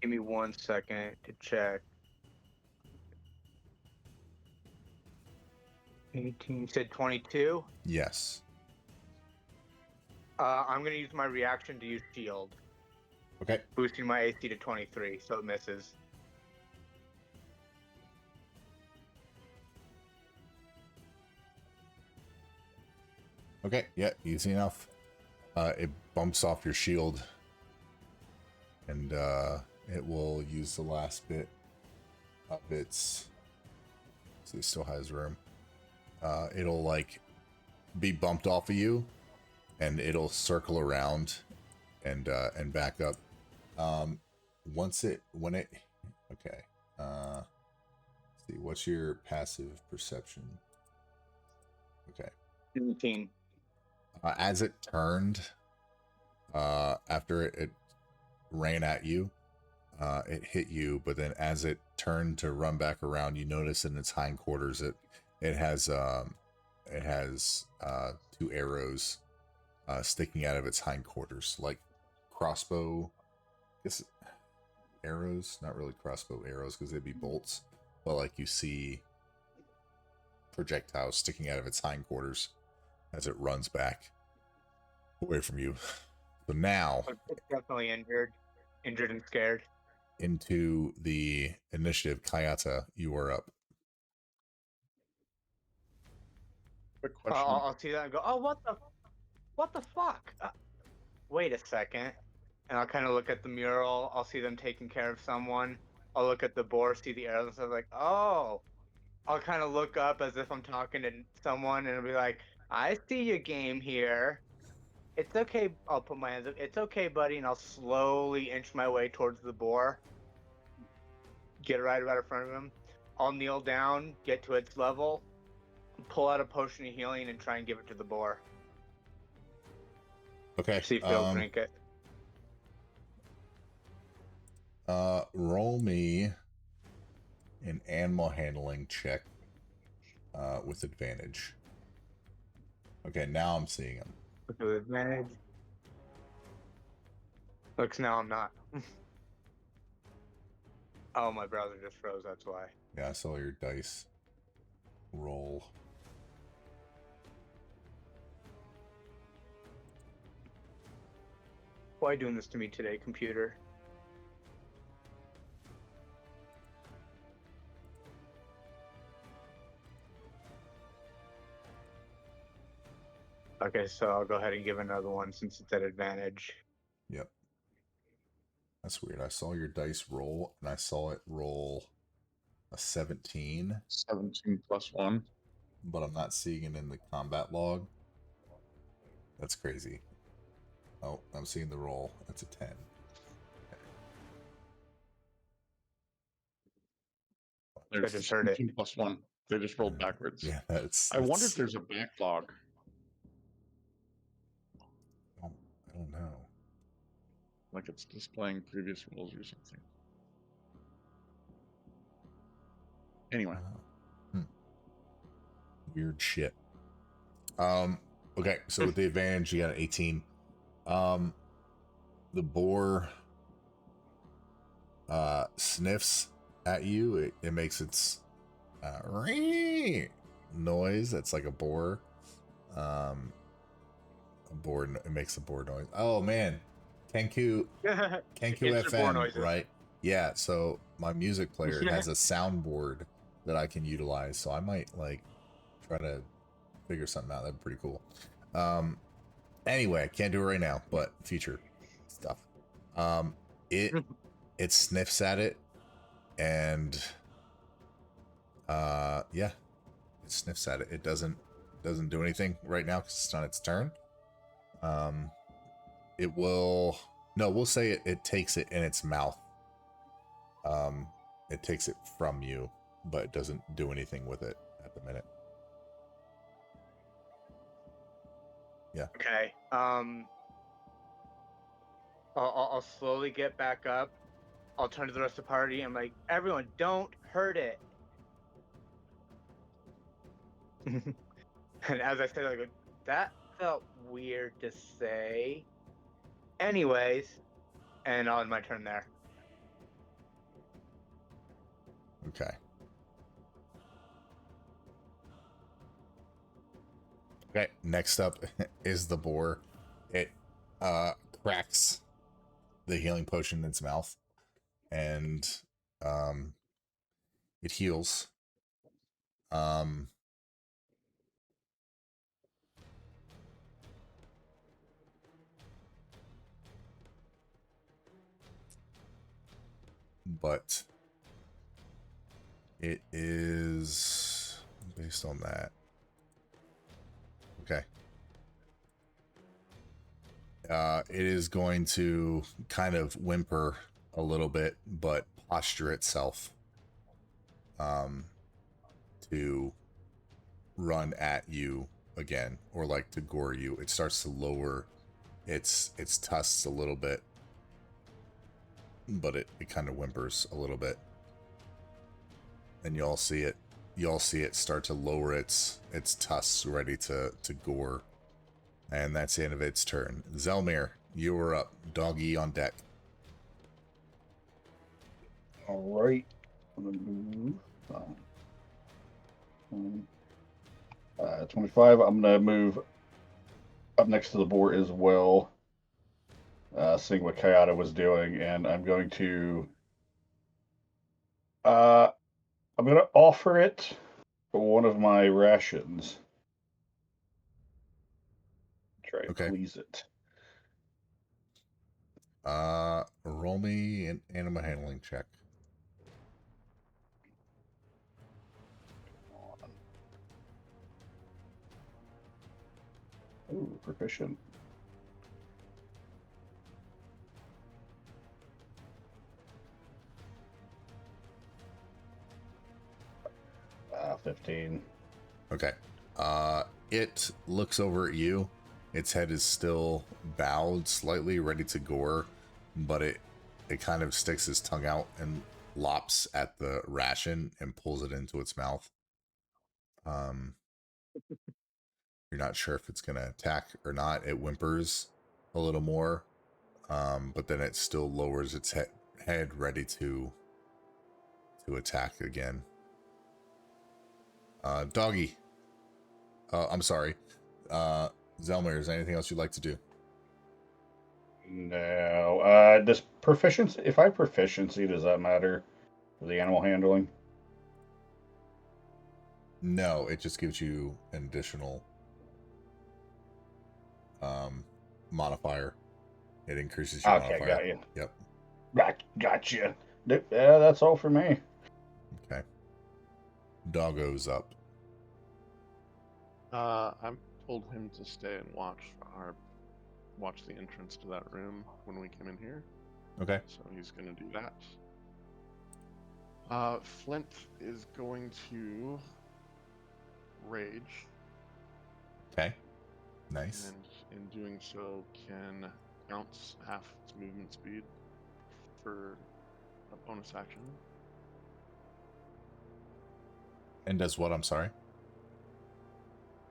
Give me 1 second to check. 18. You said 22? Yes. I'm gonna use my reaction to use shield, Okay. boosting my AC to 23, so it misses. Okay. Yeah, easy enough. It bumps off your shield, and it will use the last bit of its. So it still has room. It'll like be bumped off of you, and it'll circle around and back up. Okay. Let's see, what's your passive perception? 17. As it turned, after it ran at you, it hit you, but then as it turned to run back around, you notice in its hindquarters it has two arrows sticking out of its hindquarters, like crossbow. I guess arrows, not really crossbow arrows because they'd be bolts, but like you see projectiles sticking out of its hindquarters as it runs back away from you. So now It's definitely injured and scared. into the initiative. Kayata, you are up. Quick question. I'll see that and go, oh, what the fuck? Wait a second. And I'll kind of look at the mural. I'll see them taking care of someone. I'll look at the boar, see the arrows, and stuff like, oh. I'll kind of look up as if I'm talking to someone, and I'll be like, I see your game here. It's okay. I'll put my hands up. It's okay, buddy. And I'll slowly inch my way towards the boar. Get right about in front of him. I'll kneel down, get to its level, pull out a potion of healing, and try and give it to the boar. Okay. See if he'll drink it. Roll me an animal handling check with advantage. Okay, now I'm seeing him. With advantage. Looks now I'm not. Oh, my browser just froze, that's why. Yeah, I saw your dice roll. Why doing this to me today, computer? Okay, so I'll go ahead and give another one since it's at advantage. Yep. That's weird. I saw your dice roll, and I saw it roll a 17. 17 plus 1. But I'm not seeing it in the combat log. That's crazy. Oh, I'm seeing the roll. That's a 10. I just heard it. 17 plus 1. They just rolled backwards. Yeah, that's... I wonder if there's a backlog. I don't know. Like it's displaying previous rolls or something. Anyway. Weird shit. Okay, so with the advantage, you got an 18. The boar sniffs at you. It makes its noise. That's like a boar. It makes a boar noise. Oh man, Kenku FM, right? Yeah. So my music player has a soundboard that I can utilize. So I might like try to figure something out. That'd be pretty cool. Anyway, I can't do it right now, but future stuff. It sniffs at it, and yeah, it sniffs at it. It doesn't do anything right now because it's not its turn. It will, no, we'll say it takes it in its mouth. It takes it from you, but it doesn't do anything with it at the minute. Yeah. Okay. I'll slowly get back up. I'll turn to the rest of the party. I'm like, everyone, don't hurt it. And as I said, I go, that felt weird to say. Anyways, and I'll end my turn there. Okay. Okay, next up is the boar. It cracks the healing potion in its mouth, and it heals. But it is based on that. Okay. It is going to kind of whimper a little bit, but posture itself to run at you again, or like to gore you. It starts to lower its tusks a little bit, but it kind of whimpers a little bit. And you all see it start to lower its tusks, ready to gore. And that's the end of its turn. Zelmir, you are up. Doggy on deck. All right. I'm gonna move. 25. I'm gonna move up next to the boar as well. Seeing what Kayata was doing, and I'm going to offer it one of my rations. Try to please it. Roll me an animal handling check. Ooh, proficient. Ah, 15. Okay. It looks over at you. Its head is still bowed slightly, ready to gore, but it kind of sticks its tongue out and lops at the ration and pulls it into its mouth. You're not sure if it's gonna attack or not. It whimpers a little more, but then it still lowers its head, ready to attack again. Doggy. I'm sorry. Zelmir, is there anything else you'd like to do? No. Does proficiency, if I have proficiency, does that matter for the animal handling? No, it just gives you an additional modifier. It increases your modifier. Okay, got you. Yep. Gotcha. Yeah, that's all for me. Okay. Doggo's up. I've told him to stay and watch the entrance to that room when we come in here. Okay. So he's gonna do that. Flint is going to rage. Okay. Nice. And in doing so can bounce half its movement speed for a bonus action. And does what? I'm sorry.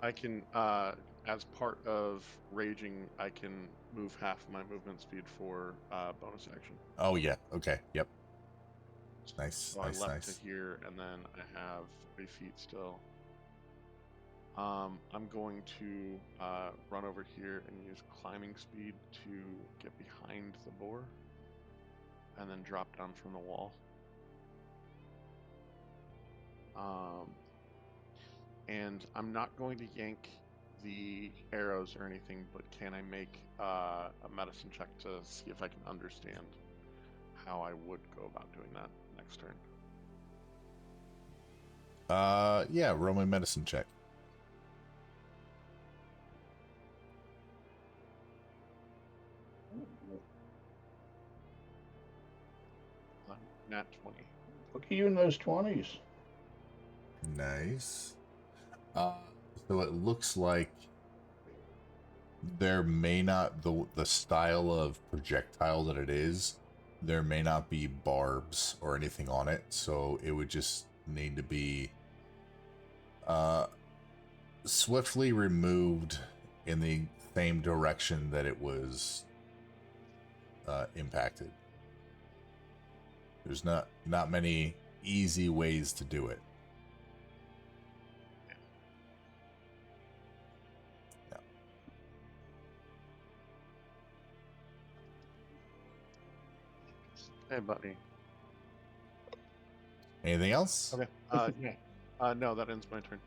I can, as part of raging, I can move half my movement speed for bonus action. Oh yeah. Okay. Yep. Nice. So nice. I left Nice. to here, and then I have 3 feet still. I'm going to run over here and use climbing speed to get behind the boar, and then drop down from the wall. And I'm not going to yank the arrows or anything, but can I make a medicine check to see if I can understand how I would go about doing that next turn? Yeah, roll my medicine check. Nat 20. Look at you in those 20s. Nice. So it looks like there may not, the style of projectile that it is, there may not be barbs or anything on it, so it would just need to be swiftly removed in the same direction that it was impacted. There's not many easy ways to do it. Hey, buddy. Anything else? Okay. Yeah. No, that ends my turn.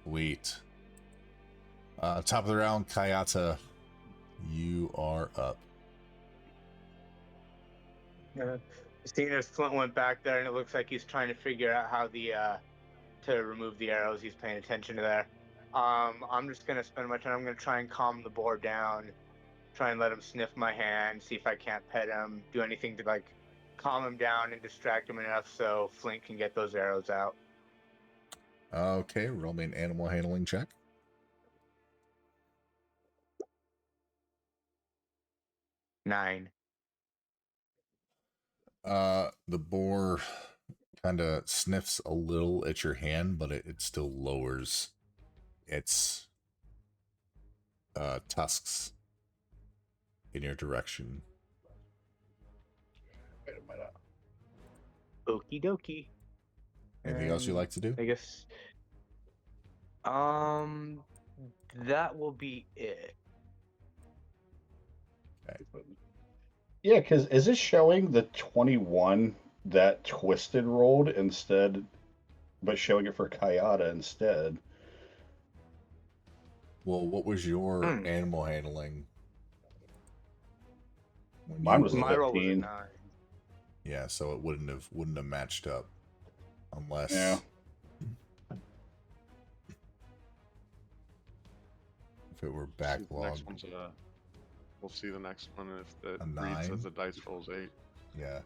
Sweet. Top of the round, Kayata, you are up. Seeing as Flint went back there, and it looks like he's trying to figure out how to remove the arrows. He's paying attention to there. I'm just gonna spend my time. I'm gonna try and calm the boar down. Try and let him sniff my hand. See if I can't pet him. Do anything to like calm him down and distract him enough so Flint can get those arrows out. Okay, roll me an animal handling check. 9. The boar kind of sniffs a little at your hand, but it still lowers its tusks in your direction. Wait a minute. Okie dokie. Anything else you like to do? I guess. That will be it. Yeah, because is it showing the 21 that Twisted rolled instead, but showing it for Kayada instead? Well, what was your Hmm. animal handling? When Mine you was a My roll was a 15. 9. Yeah, so it wouldn't have matched up unless Yeah. if it were See if the backlogged. next one's we'll see the next one if the A read 9? says the dice rolls 8. Yeah.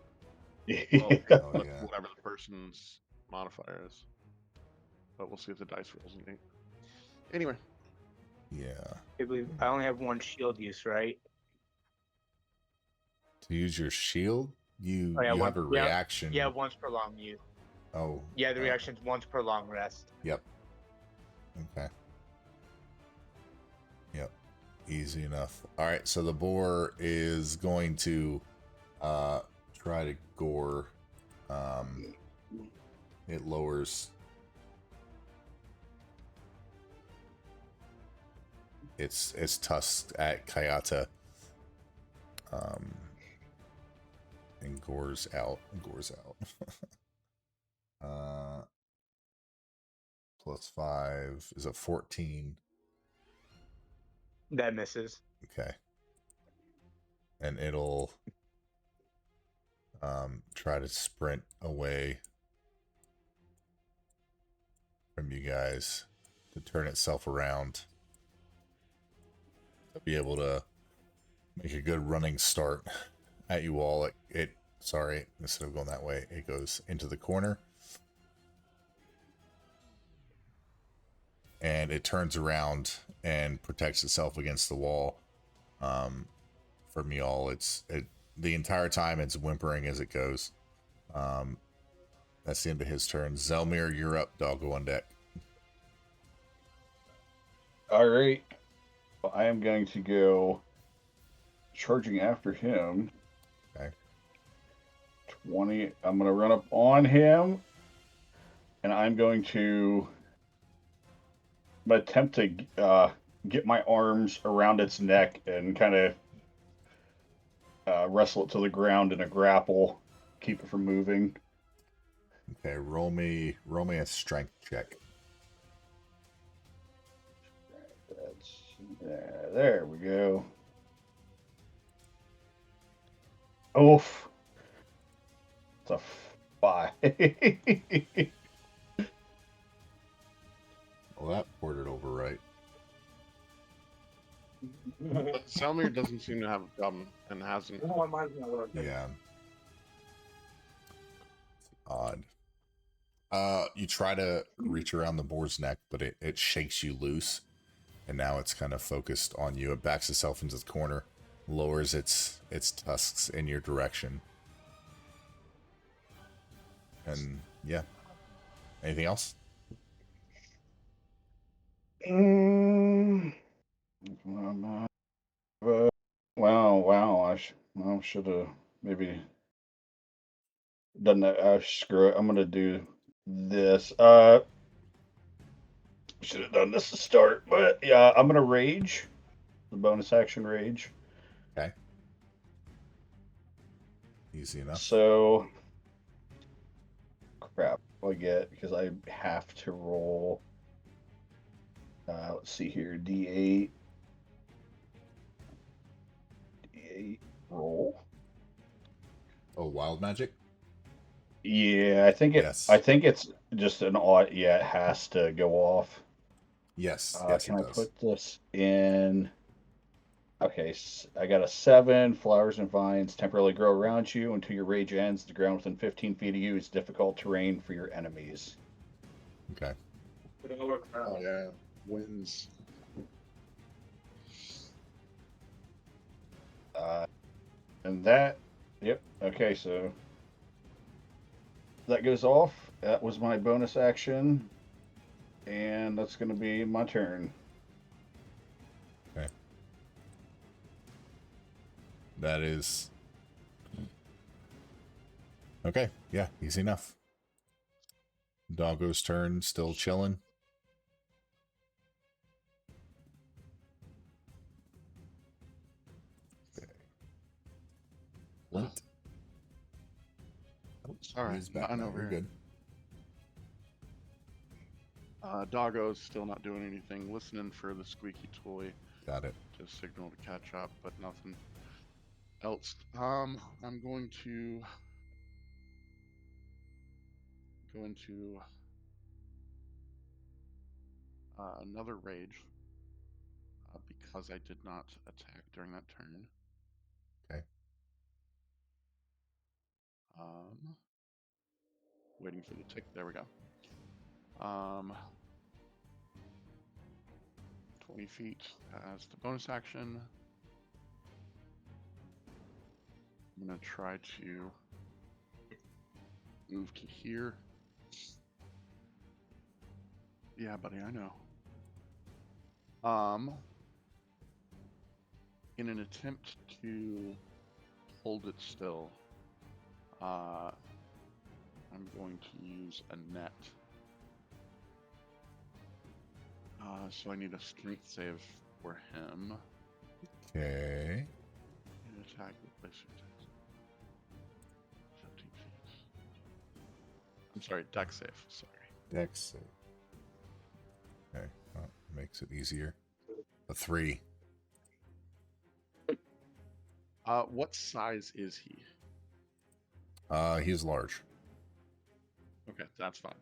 Well, Oh, but yeah. whatever the person's modifier is. But we'll see if the dice rolls an 8. Anyway, Yeah. I believe I only have 1 shield use, right? To use your shield, you Oh, yeah, have a yeah, reaction. Yeah, once per long use. Oh. Yeah, the reaction's once per long rest. Yep. Okay. Yep. Easy enough. All right, so the boar is going to try to gore. It lowers its tusks at Kayata. And gores out. +5 is a 14. That misses. Okay. And it'll try to sprint away from you guys to turn itself around to be able to make a good running start at you all. Sorry, instead of going that way, it goes into the corner. And it turns around and protects itself against the wall. From y'all, the entire time it's whimpering as it goes. That's the end of his turn. Zelmir, you're up. Doggo on deck. All right. Well, I am going to go charging after him. Okay. 20. I'm going to run up on him, and I'm going to attempt to get my arms around its neck and kind of wrestle it to the ground in a grapple, keep it from moving. Okay, roll me a strength check. There we go. Oof. It's a 5. Well, that ported over right. but Selmir doesn't seem to have a problem and hasn't. Yeah. It's odd. You try to reach around the boar's neck, but it shakes you loose, and now it's kind of focused on you. It backs itself into the corner, lowers its tusks in your direction. And yeah. Anything else? Wow. I should have maybe done that. Screw it. I'm gonna do this. Should have done this to start, but yeah, I'm gonna rage. The bonus action rage. Okay. Easy enough. So, crap. I get because I have to roll. Let's see here. D8. Roll. Oh, wild magic? Yeah, I think Yes. I think it's just an odd. Yeah, it has to go off. Yes. Can It I does. put this in? Okay, I got a 7. Flowers and vines temporarily grow around you until your rage ends. The ground within 15 feet of you is difficult terrain for your enemies. Okay. Oh yeah, winds. And that, yep. Okay, so that goes off. That was my bonus action, and that's going to be my turn. Okay. That is... Okay, yeah, easy enough. Doggo's turn, still chilling. Okay. Flint. Oh, Sorry, he's back mine now. over You're here. good. Doggo's still not doing anything, listening for the squeaky toy Got it. to signal to catch up, but nothing else. I'm going to go into another rage because I did not attack during that turn. Okay. Waiting for the tick. There we go. 20 feet as the bonus action. I'm going to try to move to here. Yeah, buddy, I know. In an attempt to hold it still, I'm going to use a net. So I need a strength save for him. Okay. An attack with place 17 feet. I'm sorry, deck save. Sorry. Dex save. Okay. Well, makes it easier. A 3. What size is he? He's large. Okay, that's fine.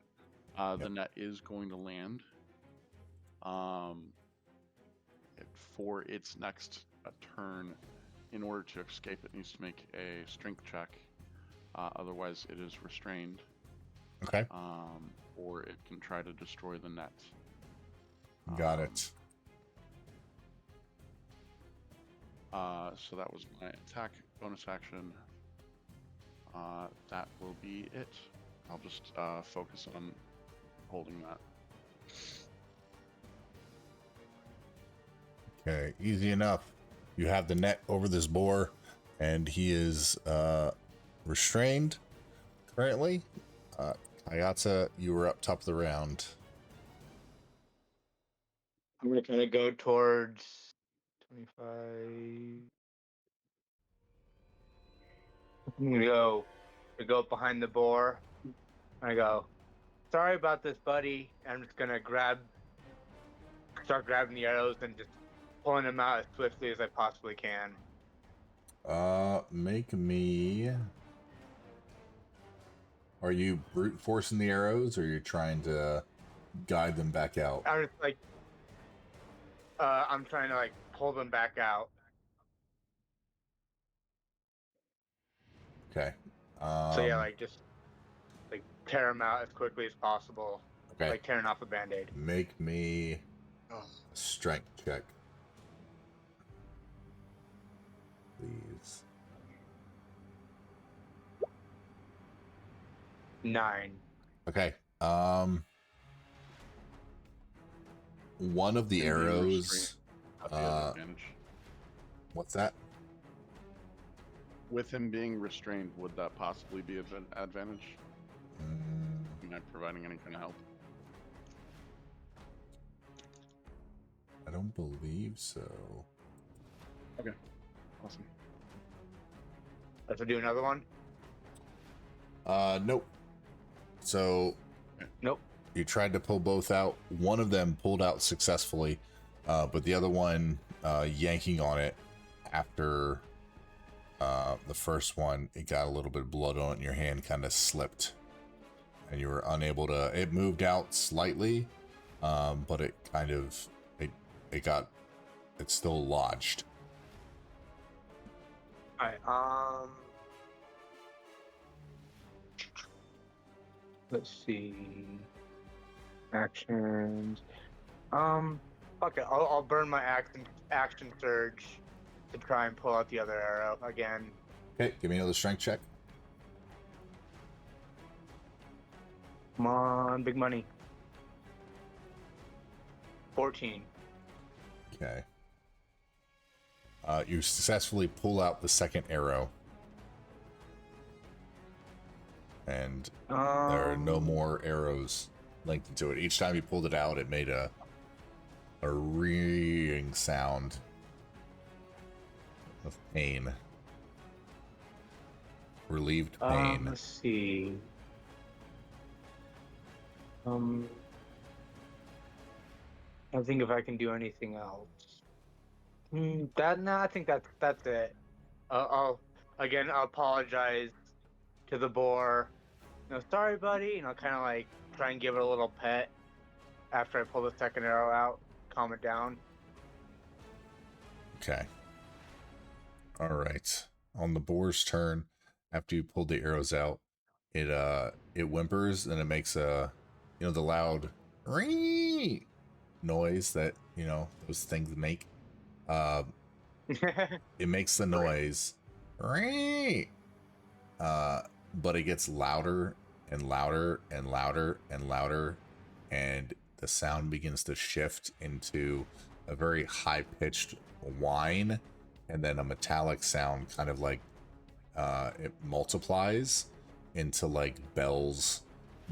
Yep. The net is going to land. For its next turn, in order to escape, it needs to make a strength check. Otherwise, it is restrained. Okay. Or it can try to destroy the net. Got it. So that was my attack bonus action. That will be it. I'll just focus on holding that. Okay, easy enough. You have the net over this boar, and he is restrained currently. Kayatsa, you were up top of the round. I'm gonna kind of go towards 25. I'm gonna go up behind the boar. I go, sorry about this, buddy. I'm just gonna start grabbing the arrows and just pulling them out as swiftly as I possibly can. Make me... Are you brute forcing the arrows, or are you trying to guide them back out? I'm just like, I'm trying to like pull them back out. Okay. So yeah, like just like tear them out as quickly as possible. Okay. Like tearing off a band-aid. Make me a strength check, please. 9. Okay. One of the And being arrows. restrained, that'd be an advantage. What's that? With him being restrained, would that possibly be an advantage? Am I providing any kind of help? I don't believe so. Okay, awesome. Let's do another one. Nope. So, Nope. you tried to pull both out. One of them pulled out successfully, but the other one, yanking on it after the first one, it got a little bit of blood on it, and your hand kind of slipped, and you were unable to. It moved out slightly, but it kind of it's still lodged. All right. Let's see. Actions. Fuck it. I'll burn my action surge to try and pull out the other arrow again. Okay, give me another strength check. Come on, big money. 14. Okay. You successfully pull out the second arrow. And there are no more arrows linked into it. Each time you pulled it out, it made a ringing sound of pain. Relieved pain. Let's see. I think if I can do anything else. I think that's it. I'll apologize to the boar. Sorry, buddy. Kind of like try and give it a little pet after I pull the second arrow out, calm it down. Okay. All right. On the boar's turn, after you pulled the arrows out, it whimpers and it makes the loud ring noise that those things make. It makes the noise ring, but it gets louder and louder and louder and louder, and the sound begins to shift into a very high-pitched whine, and then a metallic sound, kind of like it multiplies into like bells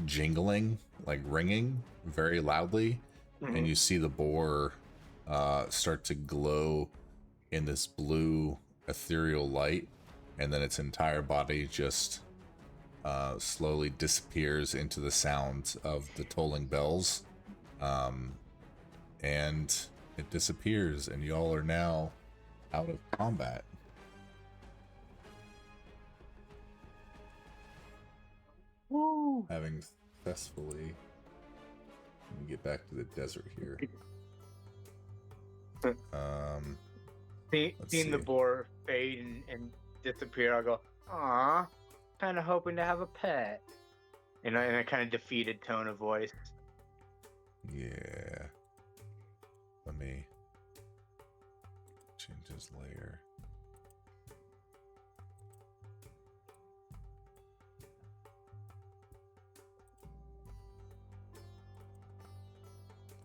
jingling, like ringing very loudly. And you see the boar start to glow in this blue ethereal light, and then its entire body just slowly disappears into the sound of the tolling bells, and it disappears, and y'all are now out of combat. Woo! Having successfully... Let me get back to the desert here. Seeing the boar fade and disappear, I'll go, "Aw, kind of hoping to have a pet." In a kind of defeated tone of voice. Yeah. Let me change his layer.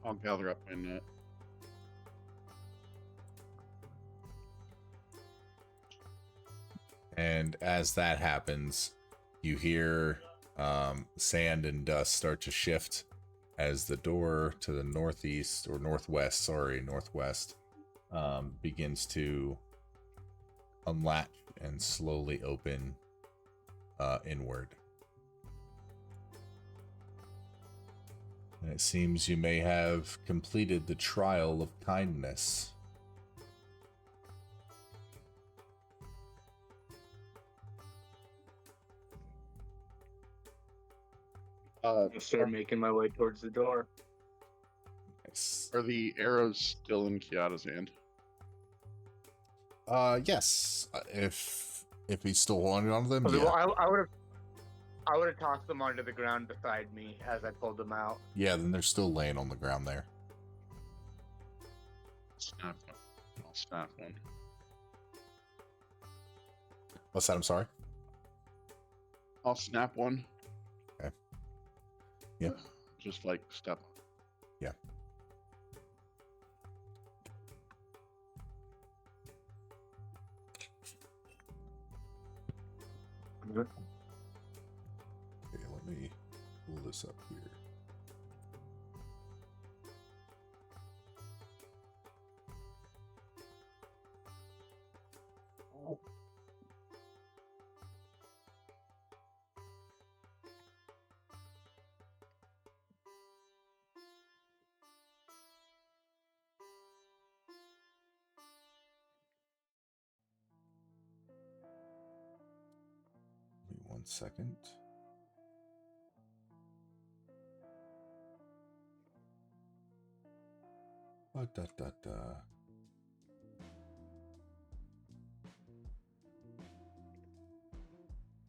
I'll gather up my net. And as that happens, you hear sand and dust start to shift as the door to the northwest begins to unlatch and slowly open inward. And it seems you may have completed the trial of kindness. I'll start making my way towards the door. Nice. Are the arrows still in Kiata's hand? Yes. If he's still holding on to them, Okay, yeah. well, I would have tossed them onto the ground beside me as I pulled them out. Yeah, then they're still laying on the ground there. Snap one. I'll snap one. What's that? I'm sorry. I'll snap one. Okay. Yeah. Just like step. Yeah. Good. Okay, let me pull this up here. Give me 1 second.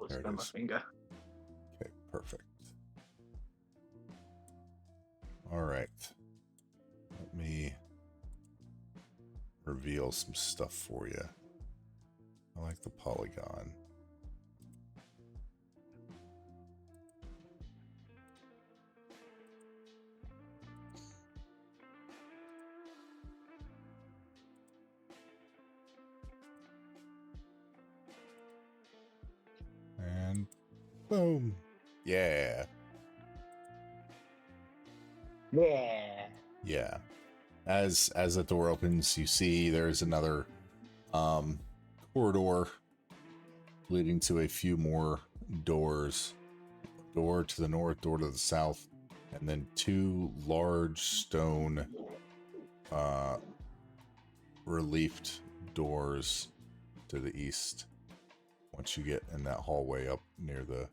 There it Snap my is. finger. Okay, perfect. All right. Let me reveal some stuff for you. I like the polygon. And boom. Yeah. Yeah. Yeah. As the door opens, you see there's another corridor leading to a few more doors. Door to the north, door to the south, and then two large stone reliefed doors to the east. Once you get in that hallway up near the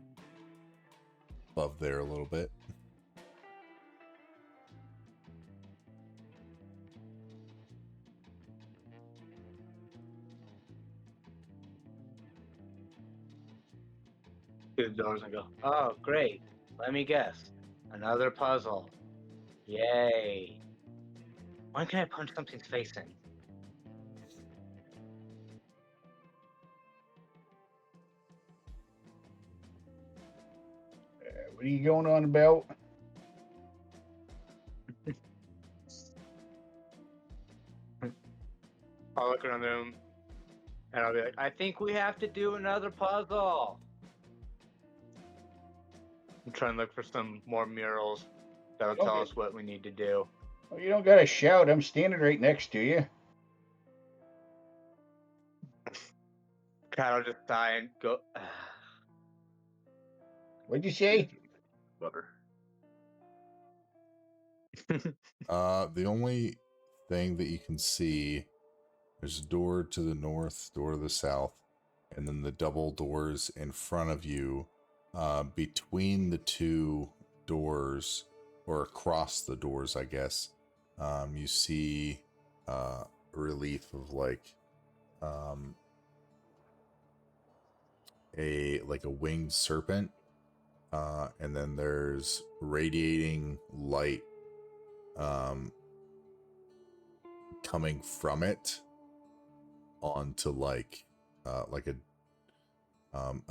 above there a little bit. To the doors and go, oh, great. Let me guess. Another puzzle. Yay. When can I punch something's face in? What are you going on about? I'll look around the room and I'll be like, I think we have to do another puzzle. I'm trying to look for some more murals that'll tell Okay. us what we need to do. Well, you don't gotta shout. I'm standing right next to you. Cat will just sigh and go, What'd you say? Butter. The only thing that you can see, there's a door to the north, door to the south, and then the double doors in front of you. Between the two doors, or across the doors, I guess, you see relief of like a winged serpent, and then there's radiating light coming from it onto like a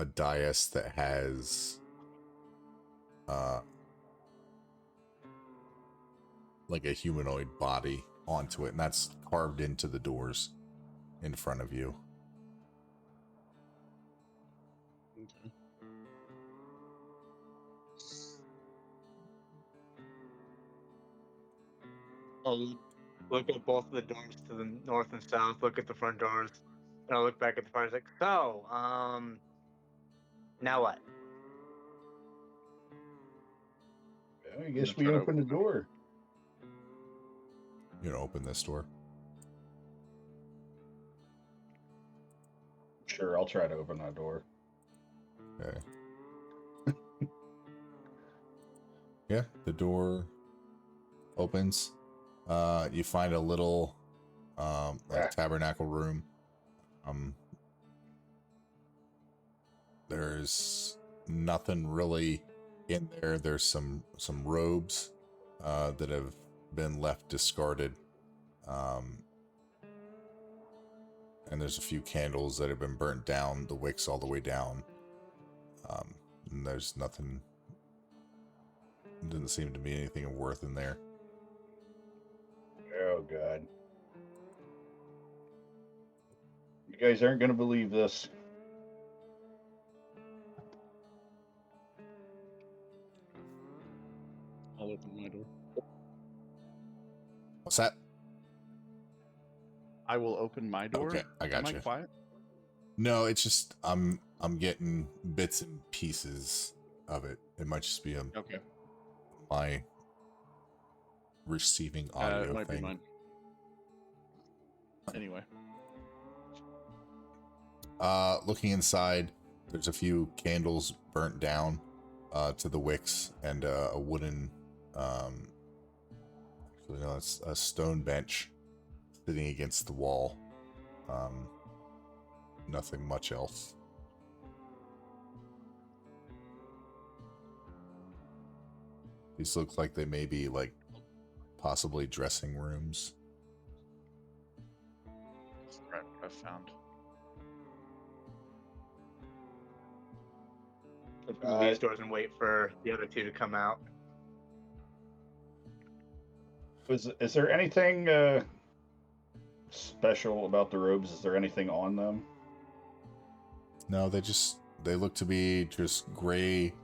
dais that has like a humanoid body onto it, and that's carved into the doors in front of you. Okay. I'll look at both of the doors to the north and south, look at the front doors, and I'll look back at the fire like, so, now what? I guess gonna we try to open the door. You know, open this door. Sure, I'll try to open that door. Okay. Yeah, the door opens. You find a little like tabernacle room. There's nothing really in there. There's some robes that have been left discarded. And there's a few candles that have been burnt down, the wicks all the way down. And there's nothing, didn't seem to be anything of worth in there. Oh, God. You guys aren't going to believe this. I'll open my door. What's that? I will open my door. Okay, I got Am I you. quiet? No, it's just I'm getting bits and pieces of it. It might just be Okay. my receiving audio It might thing. be mine. Anyway. Looking inside, there's a few candles burnt down to the wicks, and a wooden actually no, it's a stone bench sitting against the wall. Nothing much else. These look like they may be like possibly dressing rooms. Describe what I found. through these doors and wait for the other two to come out. Is there anything special about the robes? Is there anything on them? No, they look to be just gray,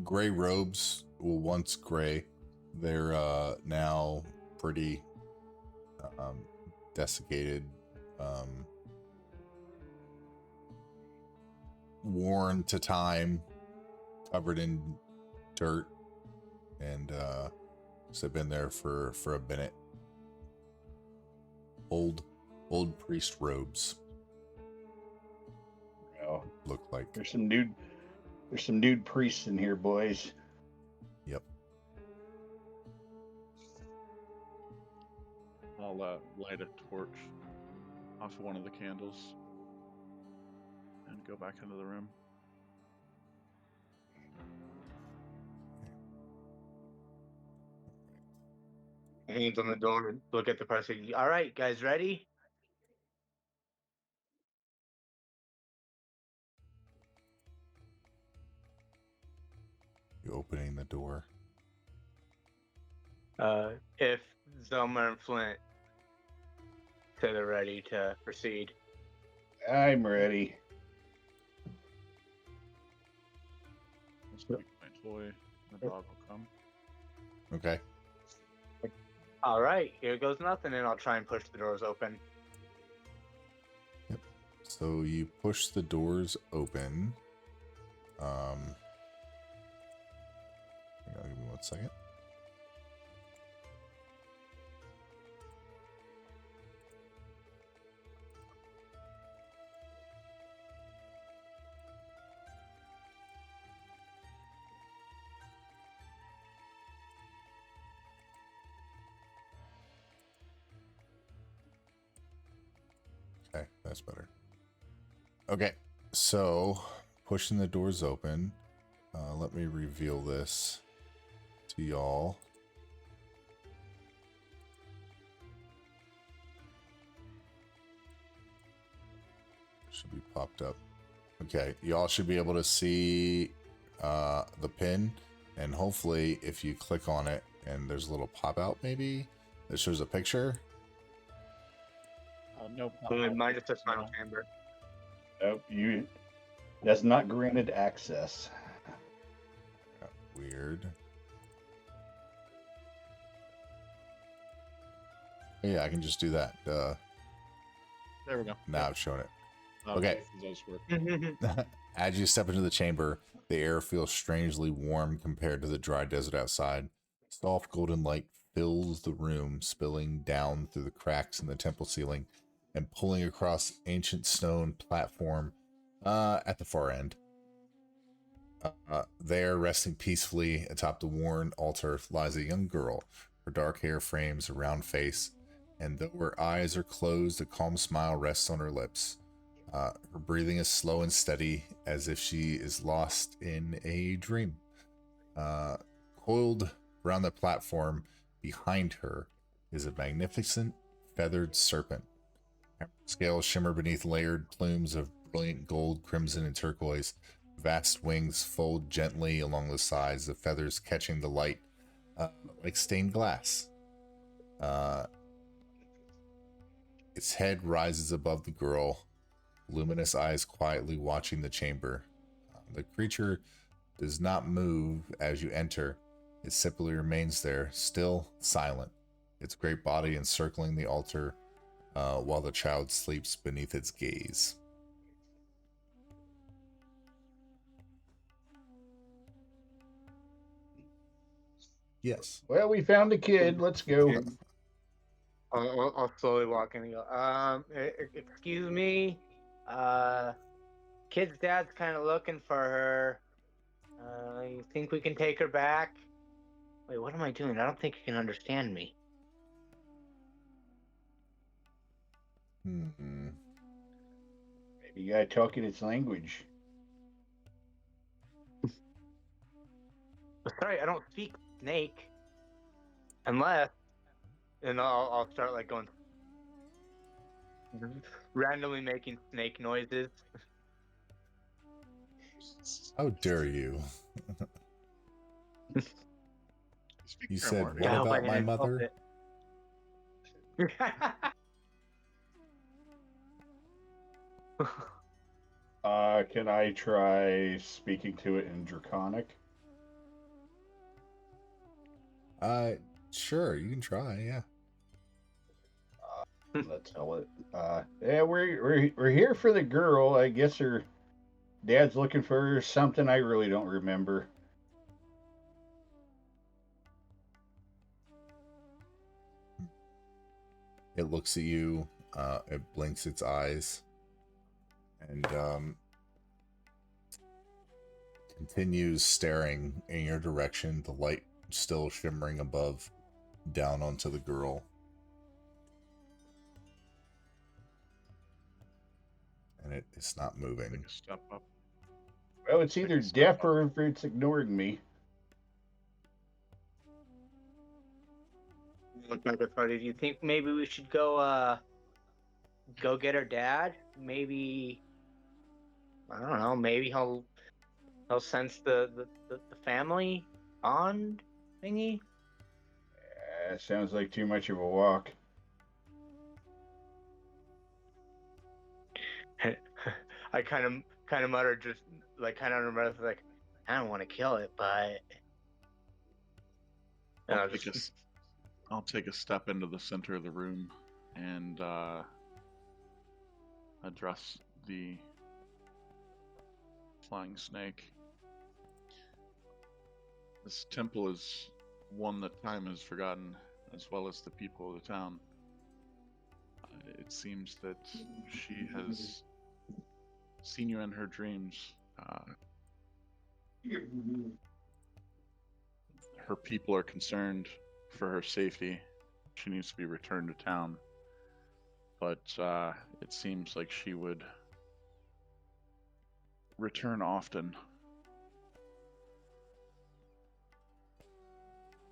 gray robes. Well, once gray, they're now pretty desiccated, worn to time, covered in dirt, and so they've been there for a minute. Old priest robes. Oh, Look like. there's some nude priests in here, boys. Yep. I'll light a torch off one of the candles and go back into the room. Hands on the door, look at the person. All right, guys, ready? You opening the door. If Zelma and Flint say they're ready to proceed. I'm ready. I'll speak my toy. The dog will come. Okay. All right, here goes nothing, and I'll try and push the doors open. So you push the doors open. Hang on, give me 1 second. Okay, that's better. Okay, so pushing the doors open. Let me reveal this to y'all. Should be popped up. Okay, y'all should be able to see the pin, and hopefully if you click on it and there's a little pop out maybe that shows a picture. No. Mine just says final chamber. Nope, that's not granted access. Weird. Yeah, I can just do that. There we go. Now I've shown it. Oh, Okay. Those work. As you step into the chamber, the air feels strangely warm compared to the dry desert outside. Soft golden light fills the room, spilling down through the cracks in the temple ceiling and pulling across ancient stone platform at the far end. There, resting peacefully atop the worn altar, lies a young girl. Her dark hair frames a round face, and though her eyes are closed, a calm smile rests on her lips. Her breathing is slow and steady, as if she is lost in a dream. Coiled around the platform behind her is a magnificent feathered serpent. Scales shimmer beneath layered plumes of brilliant gold, crimson, and turquoise. Vast wings fold gently along the sides, the feathers catching the light like stained glass. Its head rises above the girl, luminous eyes quietly watching the chamber. The creature does not move as you enter. It simply remains there, still, silent, its great body encircling the altar while the child sleeps beneath its gaze. Yes. Well, we found a kid. Let's go. I'll slowly walk in and go, excuse me, kid's dad's kind of looking for her. You think we can take her back? Wait, what am I doing? I don't think you can understand me. Maybe you gotta talk in its language. Sorry, I don't speak snake. Unless, and I'll start like going. randomly making snake noises. How dare you? Speak You for said, Marty. what I hope I about my didn't insult mother? it. Can I try speaking to it in Draconic? Sure, you can try, yeah. Let's tell it. Yeah, we're here for the girl. I guess her dad's looking for something I really don't remember. It looks at you, it blinks its eyes, and continues staring in your direction, the light still shimmering above, down onto the girl. And it is not moving. Take a step up. Well, it's Take either a step deaf up. or if it's ignoring me. Look back at Freddy. Do you think maybe we should go get her dad? Maybe I don't know. Maybe he'll sense the family bond thingy. Sounds like too much of a walk. I kind of muttered, just like kind of under my breath, like I don't want to kill it, but I'll take a step into the center of the room and address the flying snake. This temple is one that time has forgotten, as well as the people of the town. It seems that she has seen you in her dreams. Her people are concerned for her safety. She needs to be returned to town. But it seems like she would return often.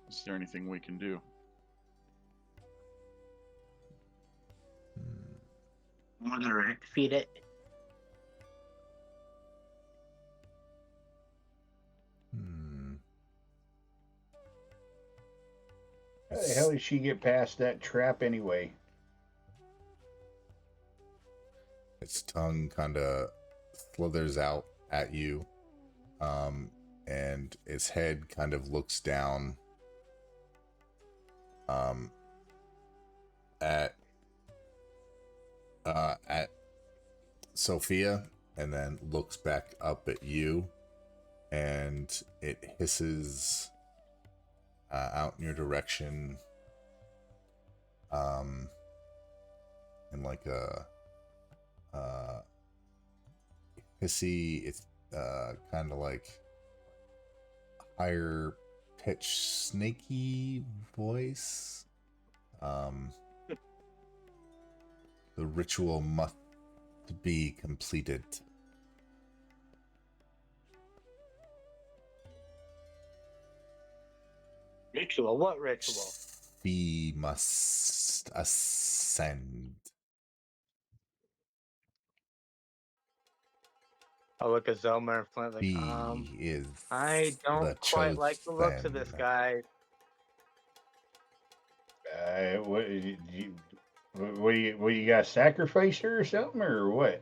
Is there anything we can do? I'm gonna feed it. How the hell did she get past that trap anyway? Its tongue kind of slithers out at you, and its head kind of looks down at Sophia, and then looks back up at you, and it hisses out in your direction, in like a hissy, it's kind of like higher pitch snaky voice. The ritual must be completed. Ritual? What ritual? She must ascend. I'll look at Zelmer and Flint like, He is I don't the quite like the looks of chosen. this guy. What you got, sacrifice her or something, or what?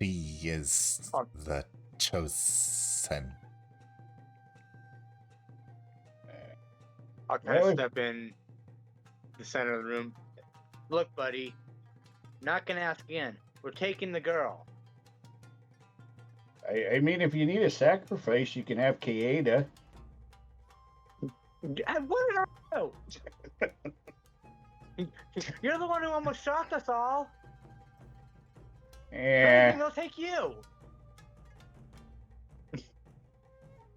He is the chosen. I'll kind of step in the center of the room. Look, buddy, not gonna ask again. We're taking the girl. I mean, if you need a sacrifice, you can have Kaeda. What did I do? You're the one who almost shocked us all. Yeah, They'll take you.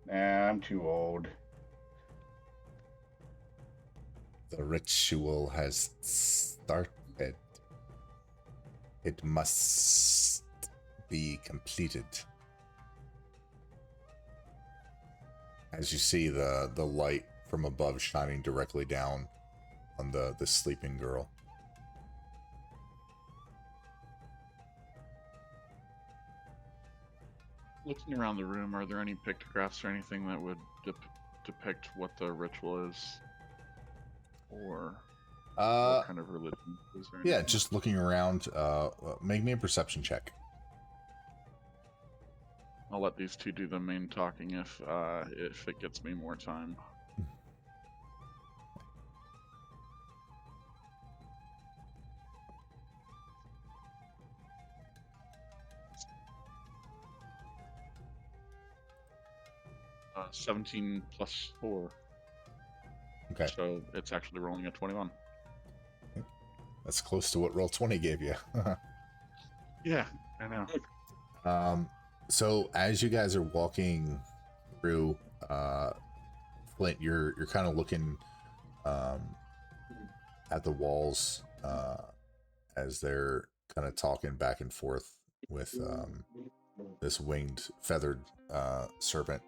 nah, I'm too old. The ritual has started. It must be completed. As you see the light from above shining directly down on the sleeping girl. Looking around the room, are there any pictographs or anything that would depict what the ritual is? Or what kind of religion is there? Yeah, anything? just looking around. Make me a perception check. I'll let these two do the main talking if it gets me more time. 17 plus 4. Okay. So it's actually rolling a 21. That's close to what Roll20 gave you. Yeah, I know. So as you guys are walking through, Flint, you're kind of looking at the walls as they're kind of talking back and forth with this winged, feathered serpent.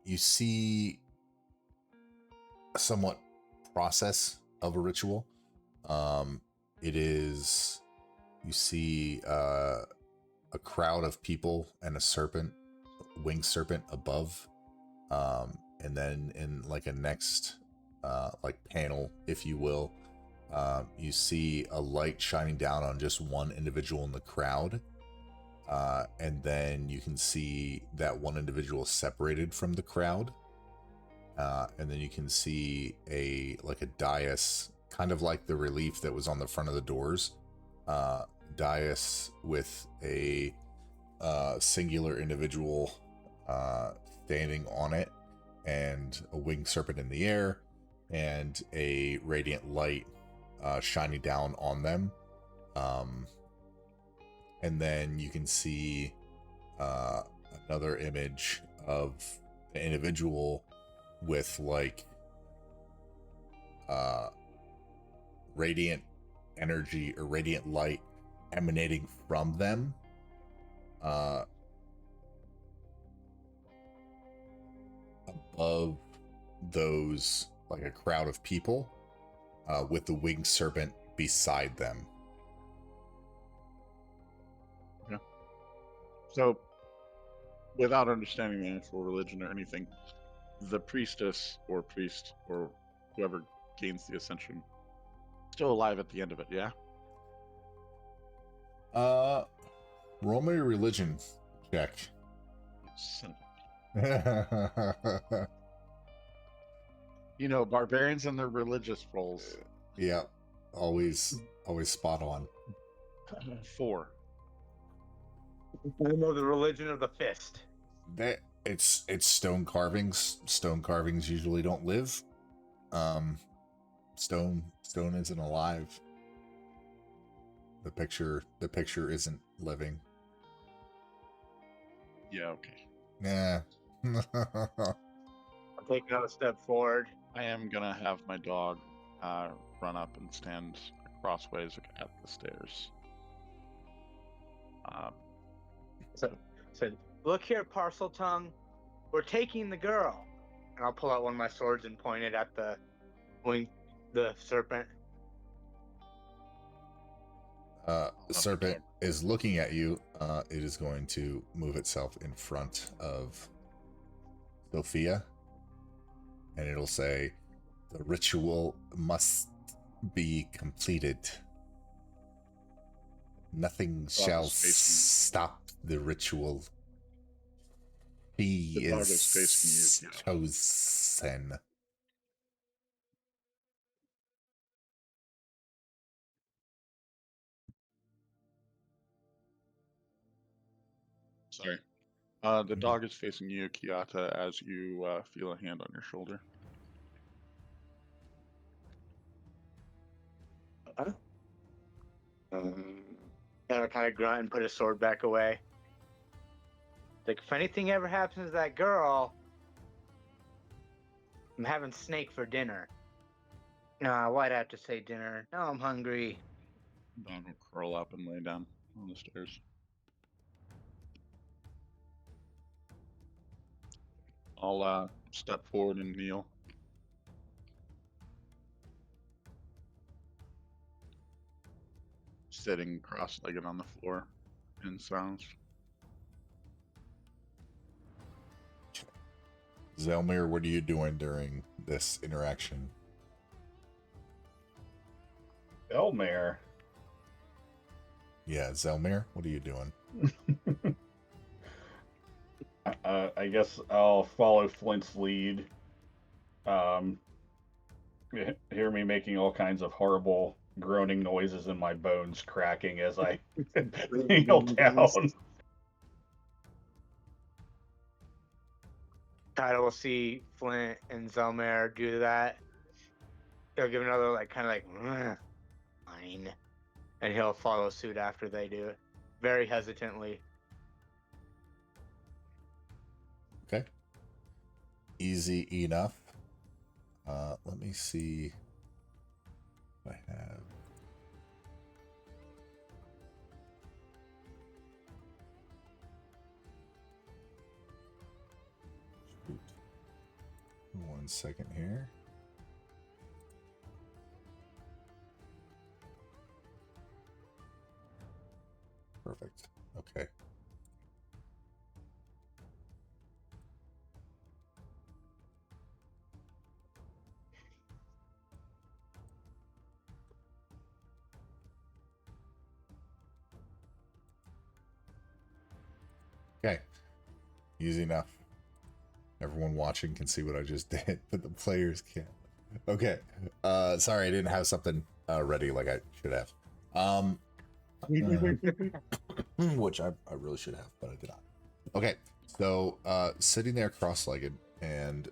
You see a somewhat process of a ritual. It is, you see a crowd of people and a serpent, winged serpent above, and then in like a next like panel, if you will, you see a light shining down on just one individual in the crowd, and then you can see that one individual separated from the crowd, and then you can see a dais, kind of like the relief that was on the front of the doors, dais with a singular individual standing on it, and a winged serpent in the air, and a radiant light shining down on them. And then you can see another image of an individual with like radiant energy or radiant light emanating from them. Above those, like a crowd of people, with the winged serpent beside them. Yeah. So, without understanding the actual religion or anything, the priestess or priest or whoever gains the ascension still alive at the end of it, yeah? Roll me a religion check. You know, barbarians and their religious roles. Yeah, always spot on. 4. I know the religion of the fist. That it's stone carvings. Stone carvings usually don't live. Stone isn't alive. The picture isn't living. Yeah, okay. Yeah. I'll take another step forward. I am gonna have my dog run up and stand crossways at the stairs. Said, look here, parcel tongue. We're taking the girl. And I'll pull out one of my swords and point it at the serpent. The serpent is looking at you. It is going to move itself in front of Sophia, and it'll say, "The ritual must be completed. Nothing shall stop the ritual. He is chosen." Sorry. The dog is facing you, Kiata, as you feel a hand on your shoulder. Kind of grunt and put his sword back away. Like, if anything ever happens to that girl, I'm having snake for dinner. Nah, why'd I have to say dinner? Now I'm hungry. Don will curl up and lay down on the stairs. I'll step forward and kneel. Sitting cross-legged on the floor in silence. Zelmir, what are you doing during this interaction? Elmer. Yeah, Zelmir, what are you doing? I guess I'll follow Flint's lead. Hear me making all kinds of horrible groaning noises and my bones cracking as I kneel down. Tyler will see Flint and Zelmer do that. He'll give another like kind of like fine, and he'll follow suit after they do it, very hesitantly. Okay. Easy enough. Let me see if I have. Shoot. 1 second here. Perfect. Okay. Okay. Easy enough. Everyone watching can see what I just did, but the players can't. Okay. Sorry, I didn't have something ready like I should have. Which I really should have, but I did not. Okay. So sitting there cross-legged and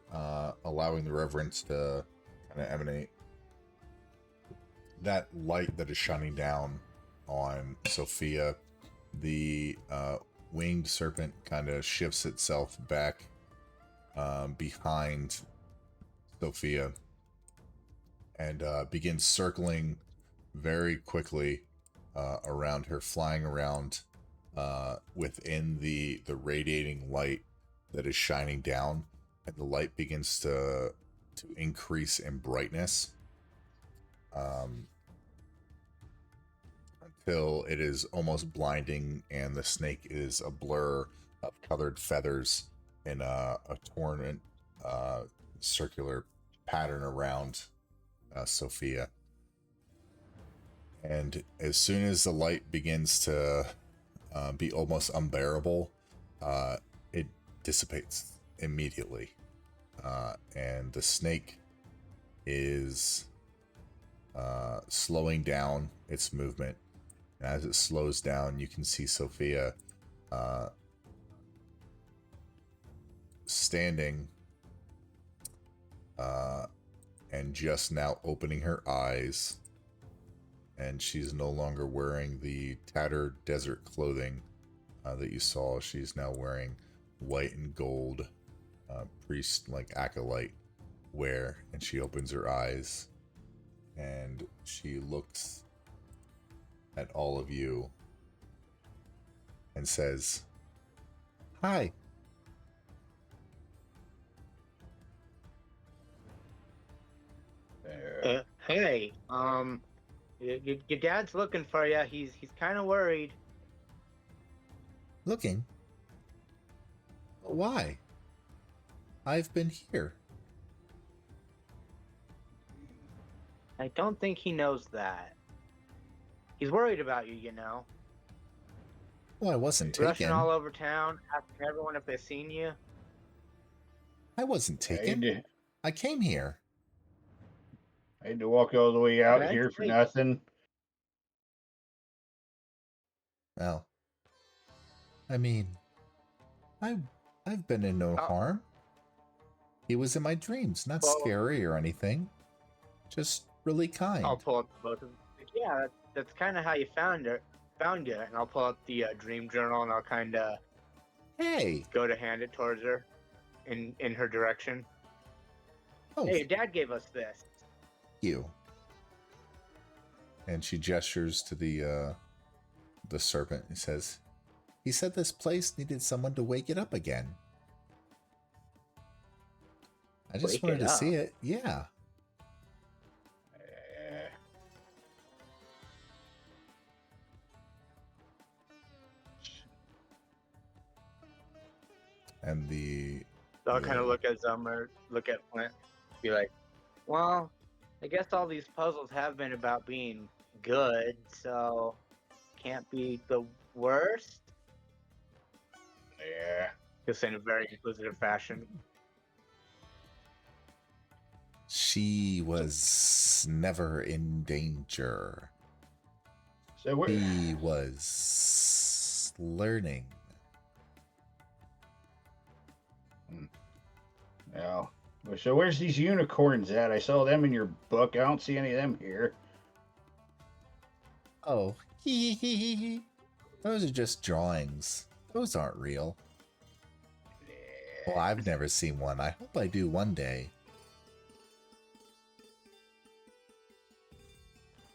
allowing the reverence to kind of emanate, that light that is shining down on Sophia, the winged serpent kind of shifts itself back behind Sophia and begins circling very quickly around her, flying around within the radiating light that is shining down, and the light begins to increase in brightness until it is almost blinding, and the snake is a blur of colored feathers in a torn circular pattern around Sophia. And as soon as the light begins to be almost unbearable, it dissipates immediately. And the snake is slowing down its movement. And as it slows down, you can see Sophia standing and just now opening her eyes. And she's no longer wearing the tattered desert clothing that you saw. She's now wearing white and gold priest-like acolyte wear. And she opens her eyes and she looks at all of you and says, "Hi." Hey, your dad's looking for you. He's kind of worried. Looking? Why? I've been here. I don't think he knows that. He's worried about you, you know. Well, I wasn't Rushing taken. all over town, asking everyone if they've seen you. I wasn't taken. I came here. I had to walk all the way out That's here for great. nothing. Well, I mean, I've been in no harm. He was in my dreams, not scary or anything. Just really kind. I'll pull up both of them. Yeah, that's kind of how you found you. And I'll pull up the dream journal and I'll kind of go to hand it towards her in her direction. Oh, hey, your dad gave us this. You. And she gestures to the serpent and says, "He said this place needed someone to wake it up again. I just wanted to see it. Yeah." And the I'll kind of look at Zummer, look at Flint, be like, well, I guess all these puzzles have been about being good, so can't be the worst. Yeah. Just in a very inquisitive fashion. She was never in danger. So we're He was learning. yeah. So where's these unicorns at? I saw them in your book. I don't see any of them here. Oh, those are just drawings. Those aren't real. Well, I've never seen one. I hope I do one day.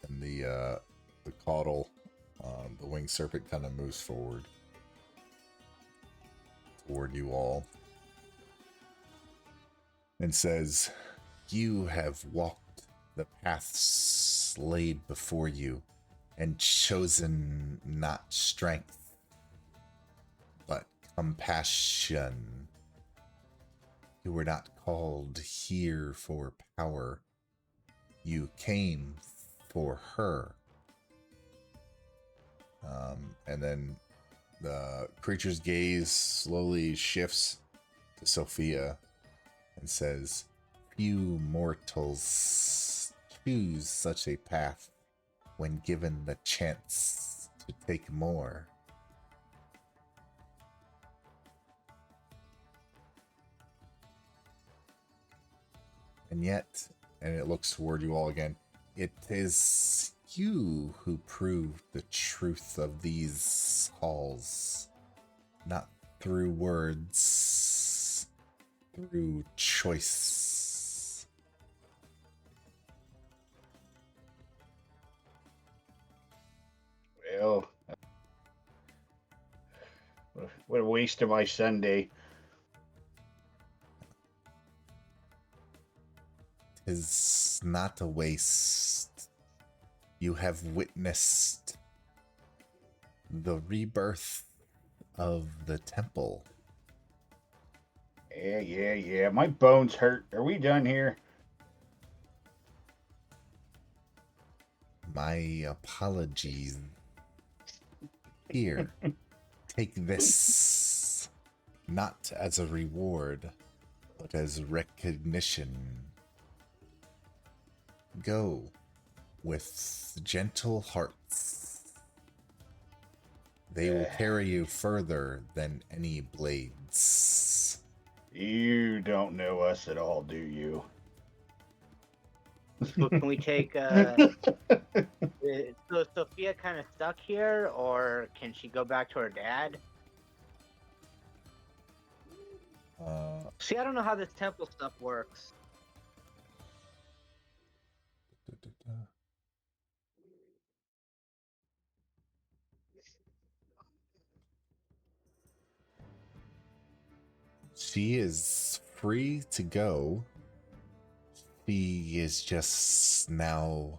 And the caudal, the winged serpent kind of moves forward toward you all and says, "You have walked the paths laid before you and chosen not strength, but compassion. You were not called here for power. You came for her." And then the creature's gaze slowly shifts to Sophia and says, "Few mortals choose such a path when given the chance to take more." And yet, and it looks toward you all again, it is you who prove the truth of these halls, not through words, through choice. Well, what a waste of my Sunday. Is not a waste. You have witnessed the rebirth of the temple. Yeah. My bones hurt. Are we done here? My apologies. Here, take this. Not as a reward, but as recognition. Go with gentle hearts. They will carry you further than any blades. You don't know us at all, do you? So can we take so Sophia kind of stuck here, or can she go back to her dad? See, I don't know how this temple stuff works. She is free to go. She is just now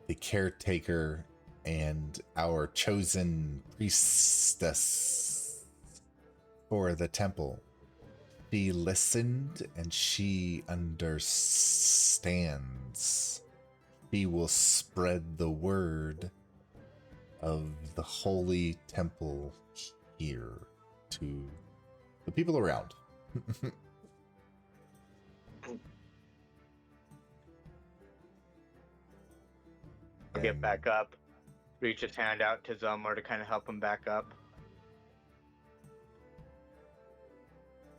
the caretaker and our chosen priestess for the temple. She listened and she understands. She will spread the word of the holy temple here to the people around. I'll get back up. Reach his hand out to Zummer to kind of help him back up.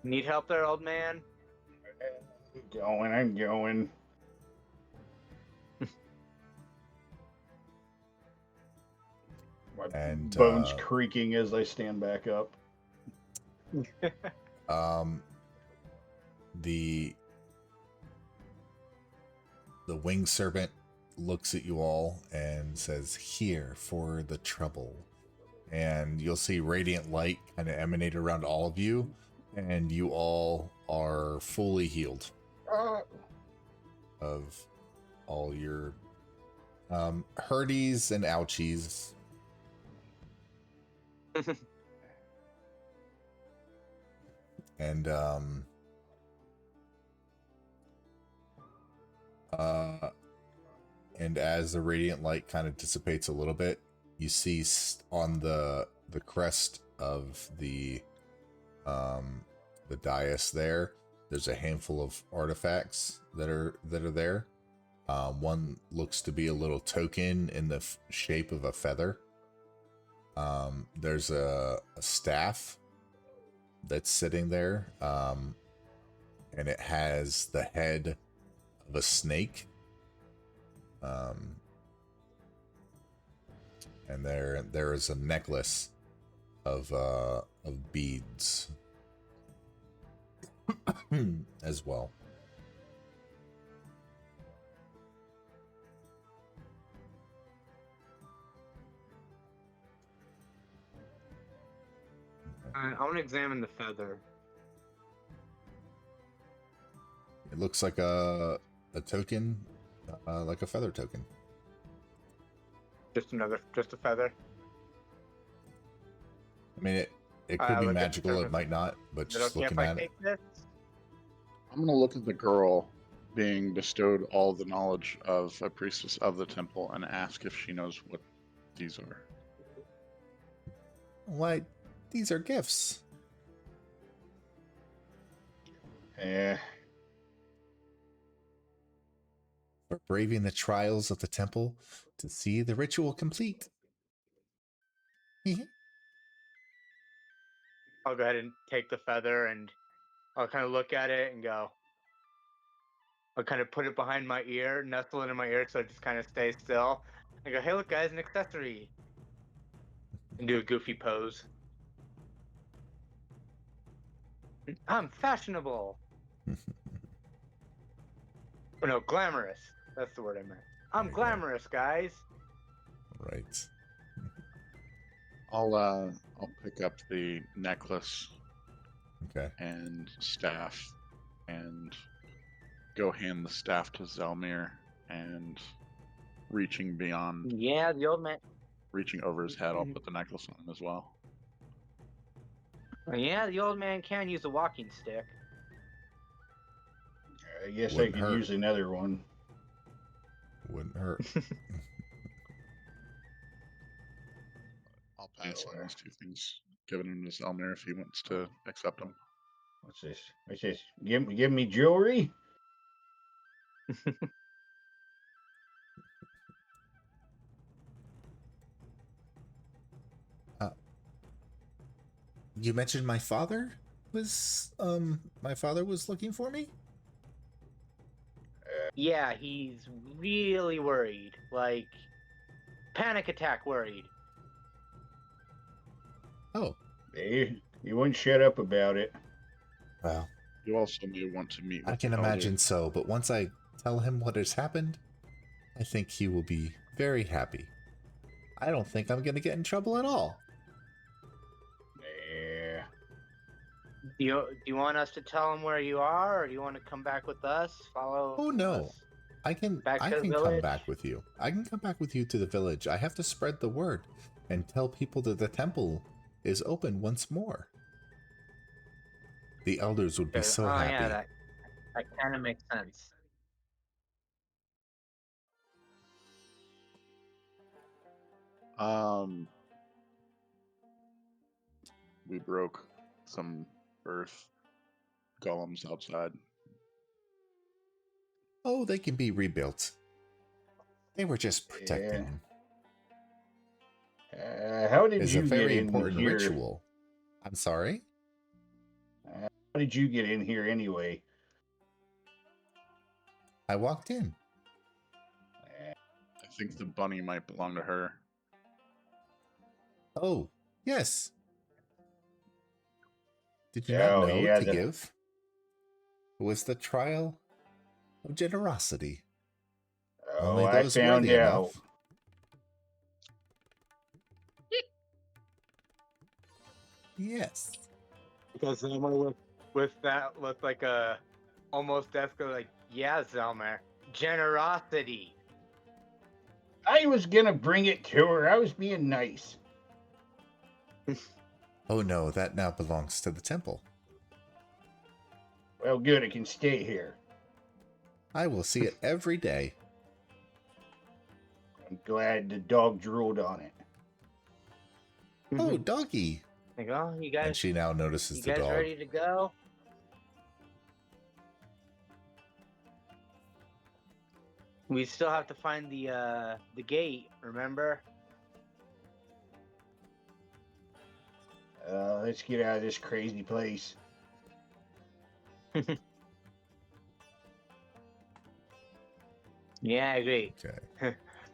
Need help there, old man? I'm going. My And bones creaking as I stand back up. The winged serpent looks at you all and says, "Here for the trouble." And you'll see radiant light kind of emanate around all of you, and you all are fully healed of all your hurties and ouchies. And as the radiant light kind of dissipates a little bit, you see on the crest of the dais there's a handful of artifacts that are there. One looks to be a little token in the shape of a feather. There's a staff that's sitting there, and it has the head of a snake. And there is a necklace of beads as well. I want to examine the feather. It looks like a token, like a feather token. Just a feather. I mean, it could be look at the magical, it feather. might not, but Is it just okay looking if I at it. take this? I'm gonna look at the girl being bestowed all the knowledge of a priestess of the temple and ask if she knows what these are. Why, these are gifts. For braving the trials of the temple to see the ritual complete. I'll go ahead and take the feather and I'll kind of look at it and go. I'll kind of put it behind my ear, nestle it in my ear so it just kind of stays still. And go, hey, look, guys, an accessory. And do a goofy pose. I'm fashionable. Oh, no, glamorous. That's the word I meant. I'm There you go. glamorous, guys. Right. I'll pick up the necklace Okay. and staff and go hand the staff to Zelmir and reaching beyond, Yeah, the old man. reaching over his head, I'll put the necklace on him as well. Yeah, the old man can use a walking stick. I guess Wouldn't I could hurt. use another one. Wouldn't hurt. I'll pass on those two things, giving him to Zelmir if he wants to accept them. What's this? What's this? Give me jewelry? You mentioned my father was looking for me? Yeah, he's really worried. Like, panic attack worried. Oh, He wouldn't shut up about it. well, You also may want to meet with I can the elder. imagine so, but once I tell him what has happened, I think he will be very happy. I don't think I'm going to get in trouble at all. Yeah. Do you want us to tell him where you are, or do you want to come back with us? Follow. Oh, no. us? I can Back to the come village? back with you. I can come back with you to the village. I have to spread the word and tell people that the temple is open once more. The elders would be so happy. Yeah, that kind of makes sense. We broke some earth golems outside. Oh, they can be rebuilt. They were just protecting. How did It's you a very get in important here? ritual. I'm sorry? How did you get in here anyway? I walked in. I think the bunny might belong to her. Oh, yes. Did you Oh, not know yeah, to the- give? It was the trial of generosity. Oh, Only I those found worthy out. enough. Yes. Because Zelmer with that looked like a almost death go like, yeah, Zelmer, generosity. I was gonna bring it to her. I was being nice. Oh no, that now belongs to the temple. Well, good. It can stay here. I will see it every day. I'm glad the dog drooled on it. Oh, doggy. Like, oh, you And guys, she now notices you the guys dog. ready to go? We still have to find the gate. Remember? Let's get out of this crazy place. Yeah, I agree. Okay.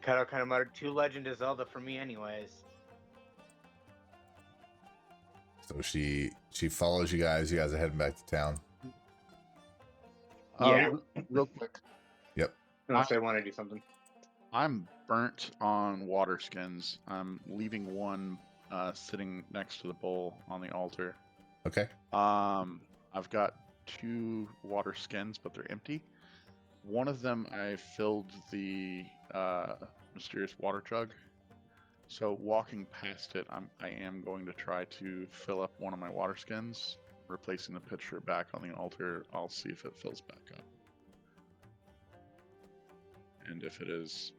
Kind of muttered, "Too Legend of Zelda for me, anyways." So she follows you guys. You guys are heading back to town. Yeah. Real quick. Yep. Unless they want to do something. I'm burnt on water skins. I'm leaving one sitting next to the bowl on the altar. Okay. I've got 2 water skins, but they're empty. One of them I filled the mysterious water jug. So walking past it, I am going to try to fill up one of my water skins, replacing the pitcher back on the altar. I'll see if it fills back up. And if it is,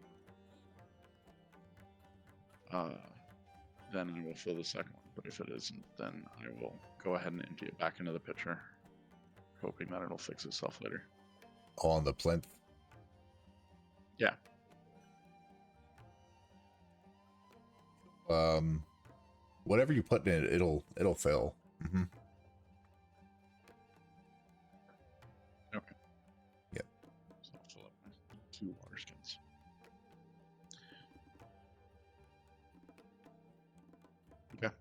then I will fill the second one. But if it isn't, then I will go ahead and empty it back into the pitcher, hoping that it'll fix itself later. On the plinth. Yeah. Whatever you put in it, it'll fill. Mm-hmm. Okay. Yep. So I'll fill up my 2 water skins. Okay.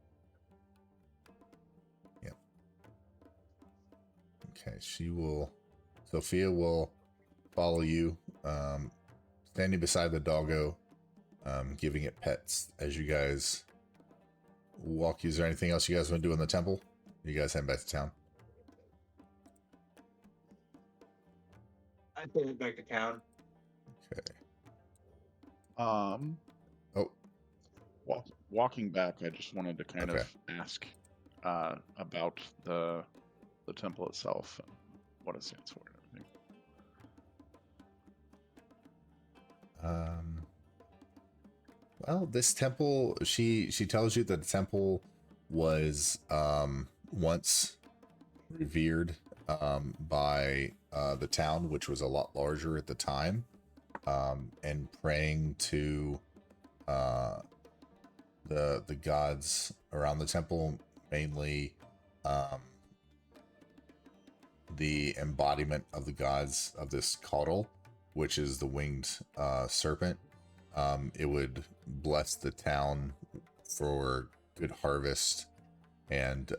Yep. Okay. Sophia will follow you, standing beside the doggo, giving it pets as you guys walk. Is there anything else you guys want to do in the temple? You guys heading back to town? I think we're back to town. Okay. Oh, walking back, I just wanted to kind Okay. of ask about the temple itself and what it stands for and everything. Well, this temple, she tells you that the temple was once revered by the town, which was a lot larger at the time, and praying to the gods around the temple, mainly the embodiment of the gods of this caudal, which is the winged serpent. It would bless the town for good harvest and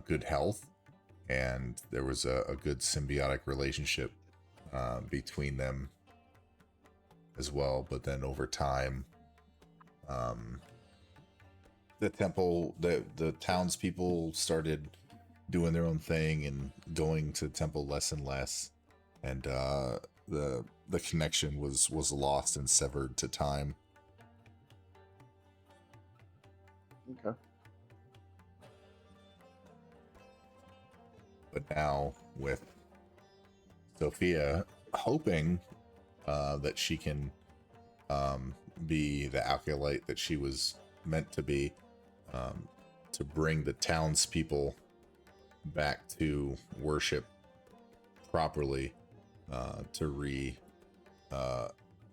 good health, and there was a good symbiotic relationship between them as well. But then over time, the temple, the townspeople started doing their own thing and going to the temple less and less, and the connection was lost and severed to time. Okay. But now with Sophia hoping that she can be the acolyte that she was meant to be, to bring the townspeople back to worship properly, to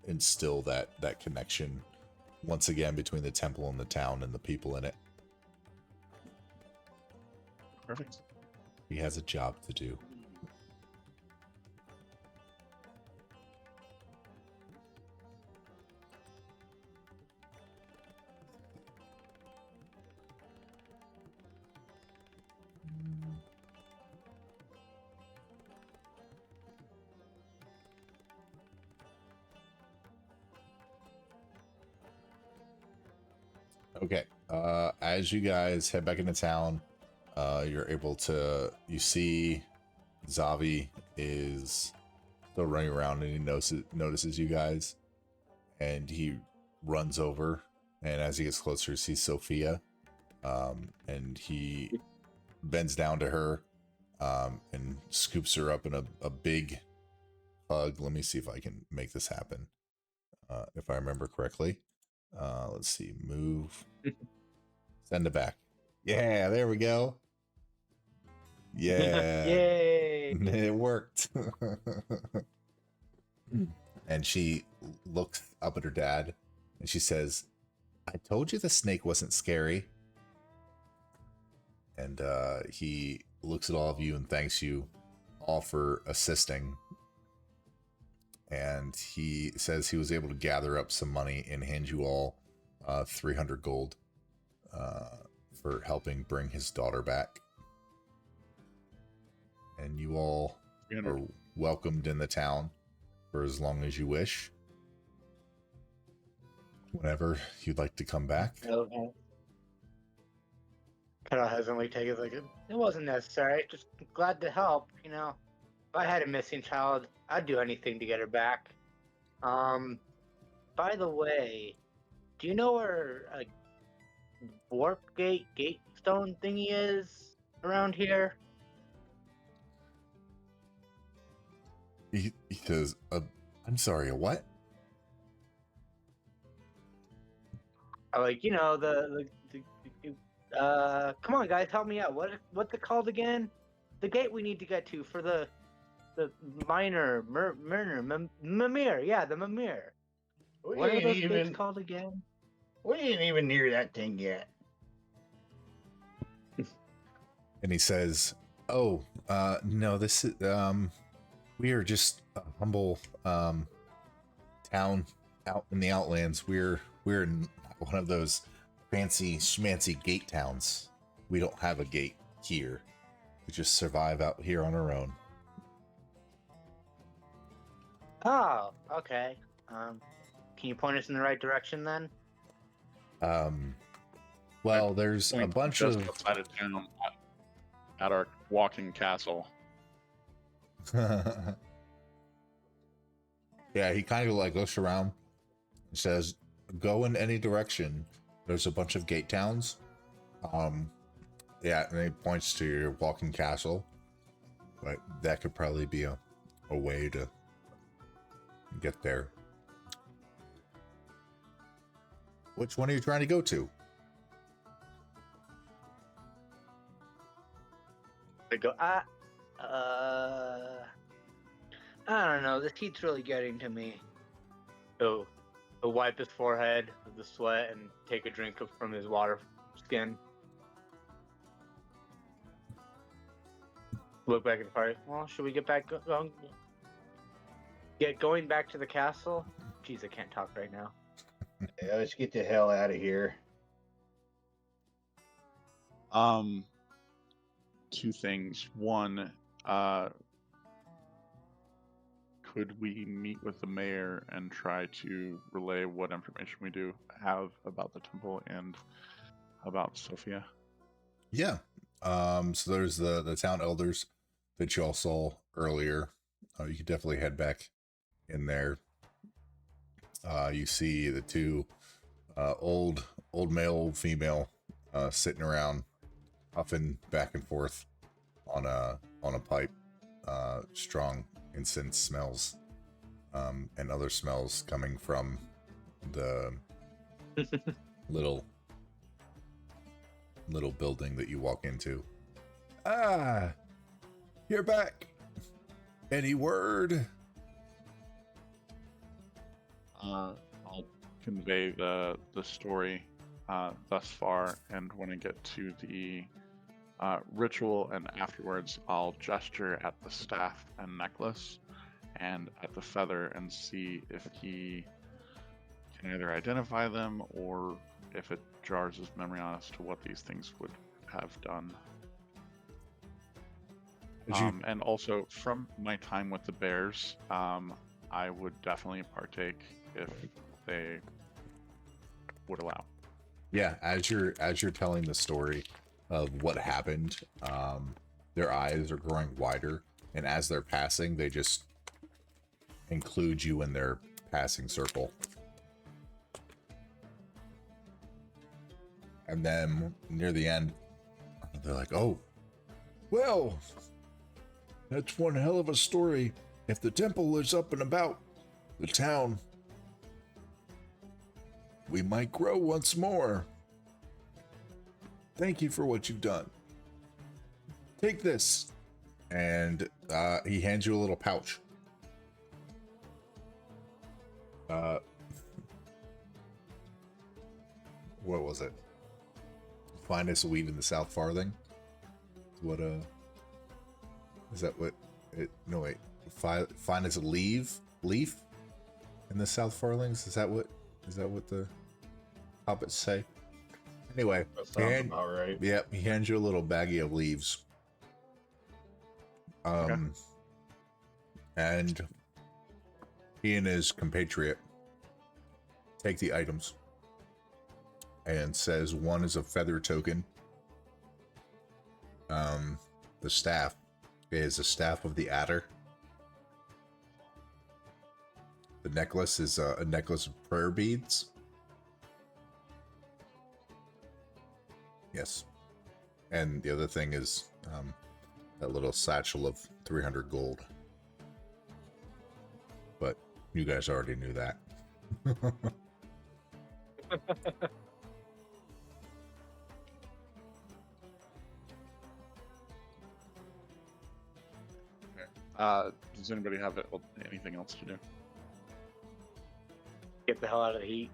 instill that connection once again between the temple and the town and the people in it. Perfect. He has a job to do. Okay. As you guys head back into town, you're able to, you see Zavi is still running around, and he notices you guys, and he runs over, and as he gets closer, he sees Sophia, and he bends down to her, and scoops her up in a big hug. Let me see if I can make this happen. If I remember correctly. Let's see. Move. Send it back. Yeah, there we go. Yeah. Yay! It worked. And she looks up at her dad and she says, I told you the snake wasn't scary. And he looks at all of you and thanks you all for assisting. And he says he was able to gather up some money and hand you all 300 gold for helping bring his daughter back. And you all are welcomed in the town for as long as you wish. Whenever you'd like to come back. Okay. Kind of hesitantly take it like it wasn't necessary. Just glad to help. You know, if I had a missing child, I'd do anything to get her back. By the way, do you know where a warp gate stone thingy is around here? He says, I'm sorry, a what? Like, you know, come on guys, help me out. What's it called again? The gate we need to get to for the Mimir, yeah, the Mimir. What are those gates called again? We ain't even near that thing yet. And he says, oh, no, this is, we are just a humble, town out in the Outlands. We're in one of those fancy schmancy gate towns. We don't have a gate here. We just survive out here on our own. Oh, okay. Can you point us in the right direction then? Well, there's a bunch just of outside of town at our walking castle. Yeah, he kind of like looks around and says, go in any direction. There's a bunch of gate towns. Yeah, and he points to your walking castle. But that could probably be a way to get there. Which one are you trying to go to? I go, I don't know. This heat's really getting to me. So, he'll wipe his forehead with the sweat and take a drink from his water skin. Look back at the party. Well, should we get back going back to the castle? Jeez, I can't talk right now. Yeah, let's get the hell out of here. Two things. One, could we meet with the mayor and try to relay what information we do have about the temple and about Sophia? Yeah. So there's the town elders that you all saw earlier. You could definitely head back in there. You see the two old male, old female sitting around, puffing back and forth on a pipe. Strong incense smells, and other smells coming from the little building that you walk into. Ah, you're back. Any word? I'll convey the story thus far, and when I get to the ritual and afterwards, I'll gesture at the staff and necklace and at the feather and see if he can either identify them or if it jars his memory on as to what these things would have done. And also, from my time with the bears, I would definitely partake if they would allow. Yeah, as you're telling the story of what happened, their eyes are growing wider, and as they're passing, they just include you in their passing circle. And then near the end, they're like, "Oh, well, That's one hell of a story. If the temple is up and about the town, we might grow once more. Thank you for what you've done. Take this. And he hands you a little pouch. What was it? Finest weed in the South Farthing? What is that what it, no wait. Finest leaf in the South Farthings? Is that what the hobbits say? Anyway, That sounds about right. Yep, he hands you a little baggie of leaves. Okay. And he and his compatriot take the items and says one is a feather token. The staff is a staff of the adder. The necklace is a necklace of prayer beads. Yes. And the other thing is that little satchel of 300 gold. But you guys already knew that. Does anybody have anything else to do? Get the hell out of the heat.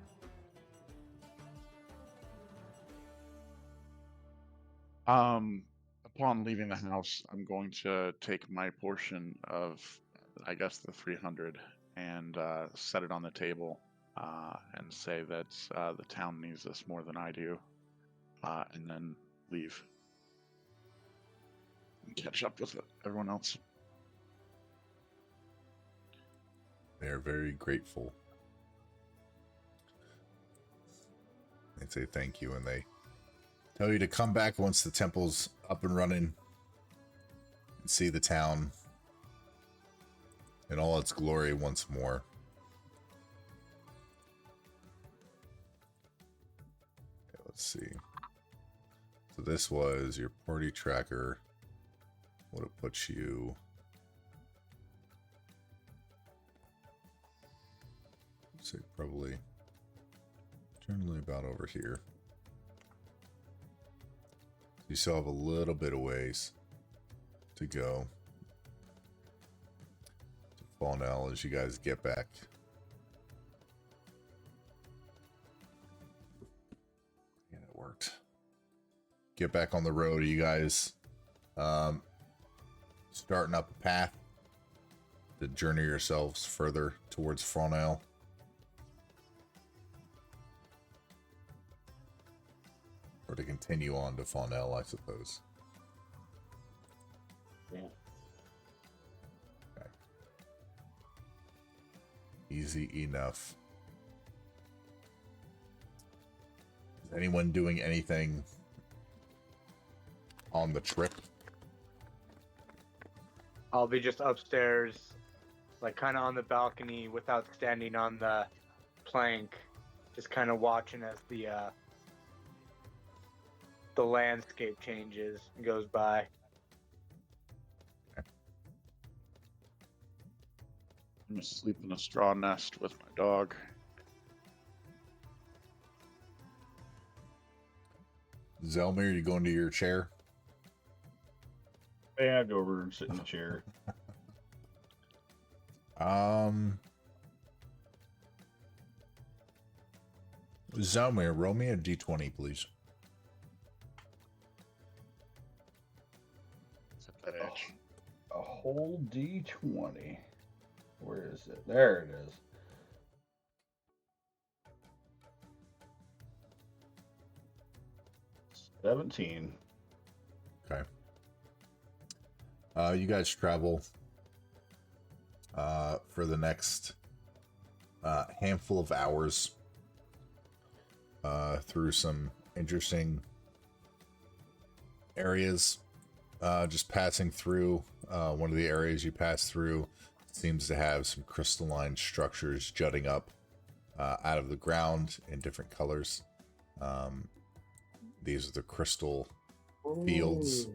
Upon leaving the house, I'm going to take my portion of, I guess, the 300 and set it on the table and say that the town needs this more than I do, and then leave and catch up with everyone else. They're very grateful. They say thank you, and they tell you to come back once the temple's up and running and see the town in all its glory once more. Okay, let's see. So this was your party tracker. Would have put you... say probably generally about over here. You still have a little bit of ways to go to Faunel as you guys get back. Yeah, it worked. Get back on the road. Are you guys starting up a path to journey yourselves further towards Faunel? Or to continue on to Faunel, I suppose. Yeah. Okay. Easy enough. Is anyone doing anything on the trip? I'll be just upstairs, like kind of on the balcony without standing on the plank, just kind of watching as the landscape changes and goes by. I'm gonna sleep in a straw nest with my dog. Zelmir, you going to your chair? Yeah, go over and sit in the chair. Zelmir, roll me a d20, please. A whole D20. Where is it? There it is. $17. Okay. You guys travel for the next handful of hours through some interesting areas. Just passing through one of the areas you pass through seems to have some crystalline structures jutting up out of the ground in different colors. These are the crystal fields.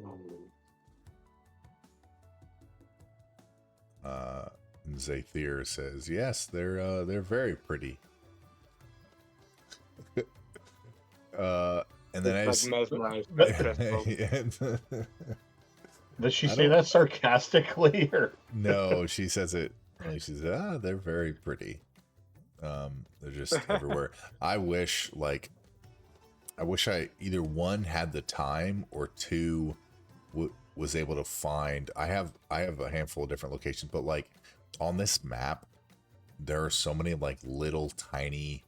Zathir says, yes, they're very pretty. And then It's like mesmerized by crystals. Does she I say don't- that sarcastically or? No, she says it. She says, they're very pretty. They're just everywhere. I wish I either one had the time or two was able to find. I have a handful of different locations, but like on this map, there are so many like little tiny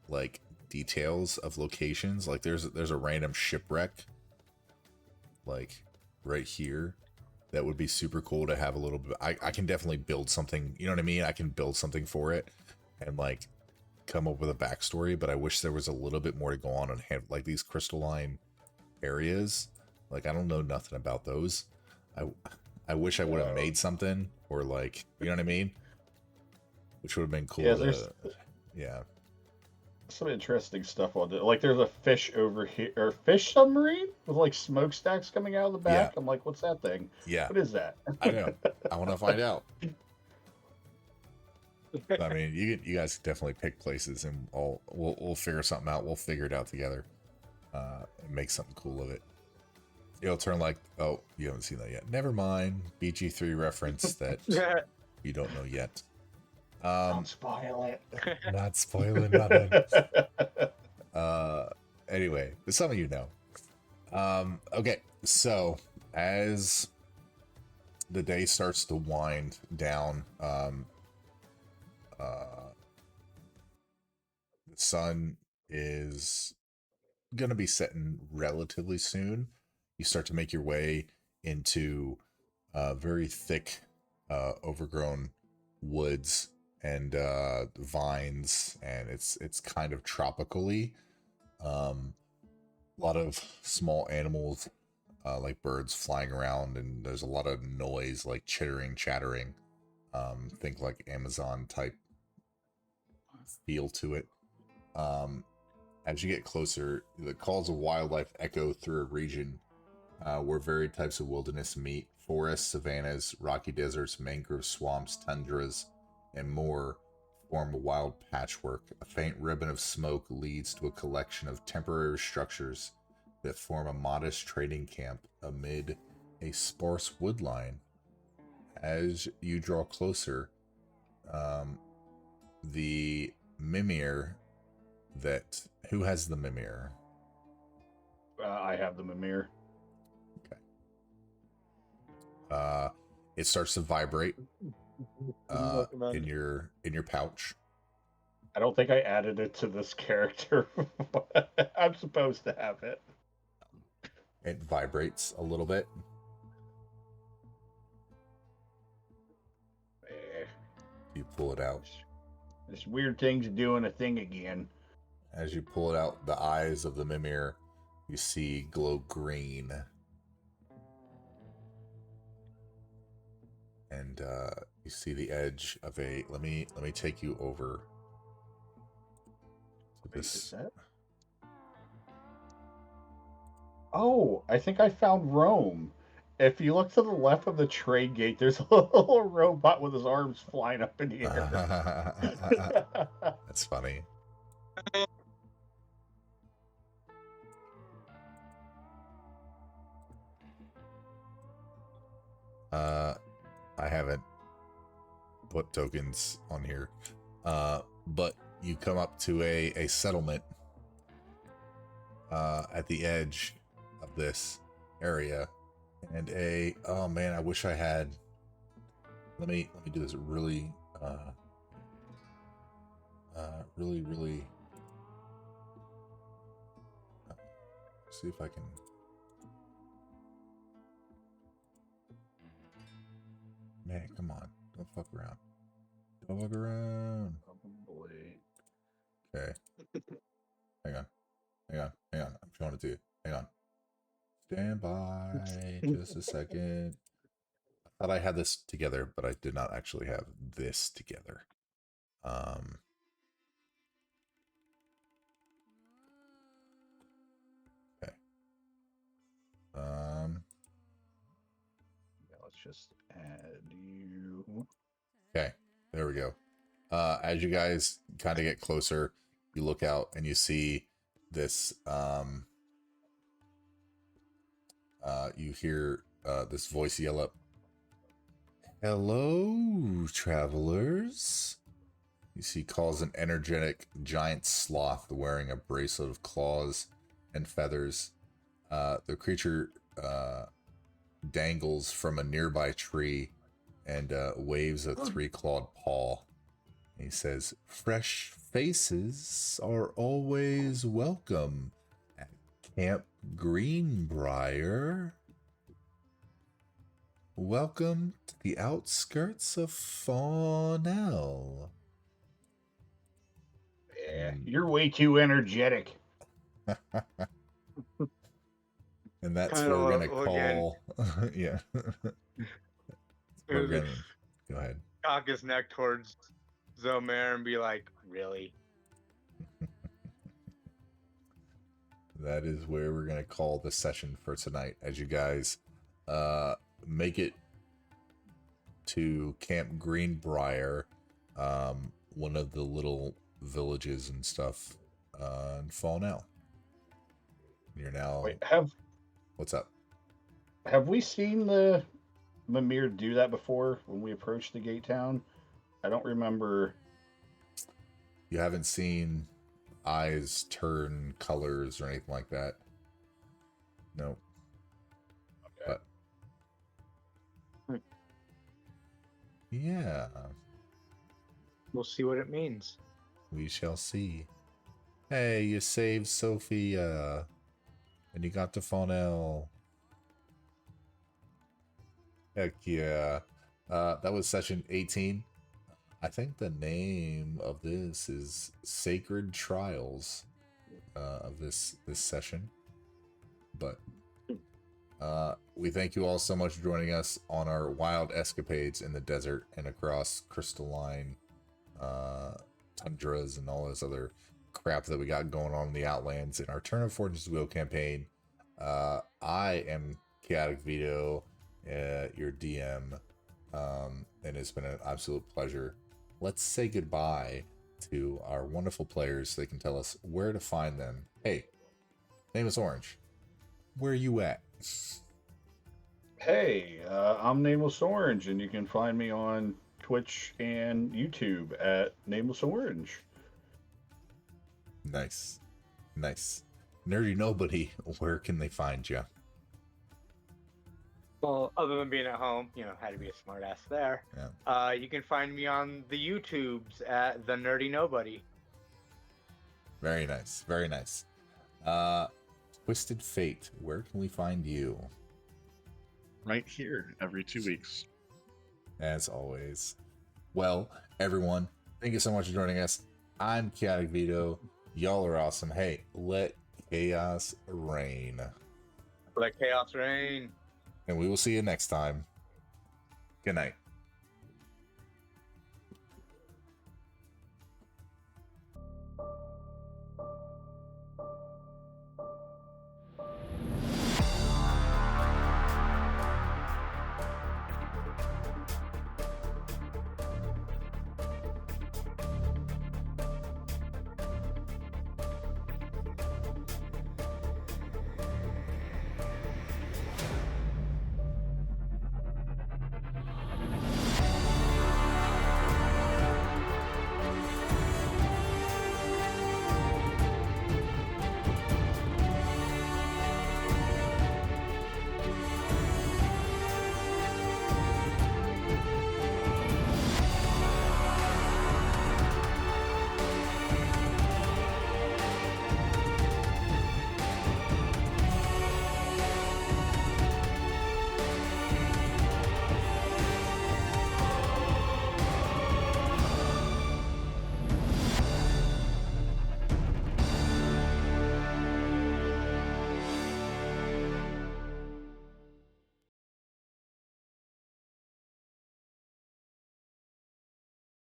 like details of locations. Like there's a random shipwreck like right here that would be super cool to have a little bit. I can definitely build something, you know what I mean? I can build something for it and like come up with a backstory, but I wish there was a little bit more to go on and have like these crystalline areas. Like I don't know nothing about those. I wish I would have made something, or like, you know what I mean? Which would have been cool. Yeah, there's some interesting stuff on it. Like there's a fish over here, or fish submarine with like smokestacks coming out of the back. Yeah. I'm like, what's that thing? Yeah. What is that? I know. I want to find out. I mean, you guys definitely pick places, and we'll figure something out. We'll figure it out together, and make something cool of it. It'll turn like, oh, you haven't seen that yet. Never mind. BG3 reference that you don't know yet. Don't spoil it. Not spoiling nothing. Anyway, but some of you know. Okay, so as the day starts to wind down, the sun is gonna be setting relatively soon. You start to make your way into very thick, overgrown woods and vines, and it's kind of tropically. A lot of small animals, like birds, flying around, and there's a lot of noise, like chittering, chattering. Think like Amazon type feel to it. As you get closer, the calls of wildlife echo through a region where varied types of wilderness meet. Forests, savannas, rocky deserts, mangrove swamps, tundras, and more form a wild patchwork. A faint ribbon of smoke leads to a collection of temporary structures that form a modest trading camp amid a sparse woodline. As you draw closer, the Mimir who has the Mimir? I have the Mimir. It starts to vibrate in your pouch. I don't think I added it to this character. I'm supposed to have it. It vibrates a little bit. You pull it out. This weird thing's doing a thing again. As you pull it out, the eyes of the Mimir you see glow green. And you see the edge of a. Let me take you over to this. Oh, I think I found Rome. If you look to the left of the trade gate, there's a little robot with his arms flying up in the air. That's funny. I haven't put tokens on here, but you come up to a settlement at the edge of this area, and oh man, I wish I had. Let me do this really see if I can. Man, come on. Don't fuck around. Don't fuck around. Okay. Hang on. I'm showing it to you. Hang on. Stand by just a second. I thought I had this together, but I did not actually have this together. Okay. Yeah, let's just add you. Okay, there we go. As you guys kind of get closer, you look out and you see this. You hear this voice yell up, "Hello, travelers." You see calls an energetic giant sloth wearing a bracelet of claws and feathers. The creature dangles from a nearby tree and waves a three-clawed paw. He says, "Fresh faces are always welcome at Camp Greenbrier. Welcome to the outskirts of Fawnell." Yeah, you're way too energetic. And that's Kinda what we're gonna look again. call. Yeah. We're gonna go ahead. Cock his neck towards Zomer and be like, really? That is where we're gonna call the session for tonight. As you guys make it to Camp Greenbrier, one of the little villages and stuff in Fawnell. You're now. Wait, What's up? have we seen the Mimir do that before when we approached the gate town? I don't remember. You haven't seen eyes turn colors or anything like that? No. Okay. But yeah, We'll see what it means. we shall see. Hey, you saved Sophia, and you got to Fawnell. Heck yeah. That was session 18. I think the name of this is Sacred Trials of this session. But we thank you all so much for joining us on our wild escapades in the desert and across crystalline tundras and all this other crap that we got going on in the Outlands in our Turn of Fortune's Wheel campaign. I am Chaotic Vito, your DM, and it's been an absolute pleasure. Let's say goodbye to our wonderful players so they can tell us where to find them. Hey, name is Orange. Where are you at? Hey, I'm Nameless Orange, and you can find me on Twitch and YouTube at Nameless Orange. Nice. Nice. Nerdy Nobody, where can they find you? Well, other than being at home, had to be a smartass there. Yeah. You can find me on the YouTubes at The Nerdy Nobody. Very nice. Very nice. Twisted Fate, where can we find you? Right here every 2 weeks. As always. Well, everyone, thank you so much for joining us. I'm Chaotic Vito. Y'all are awesome. Hey, let chaos reign. Let chaos reign. And we will see you next time. Good night.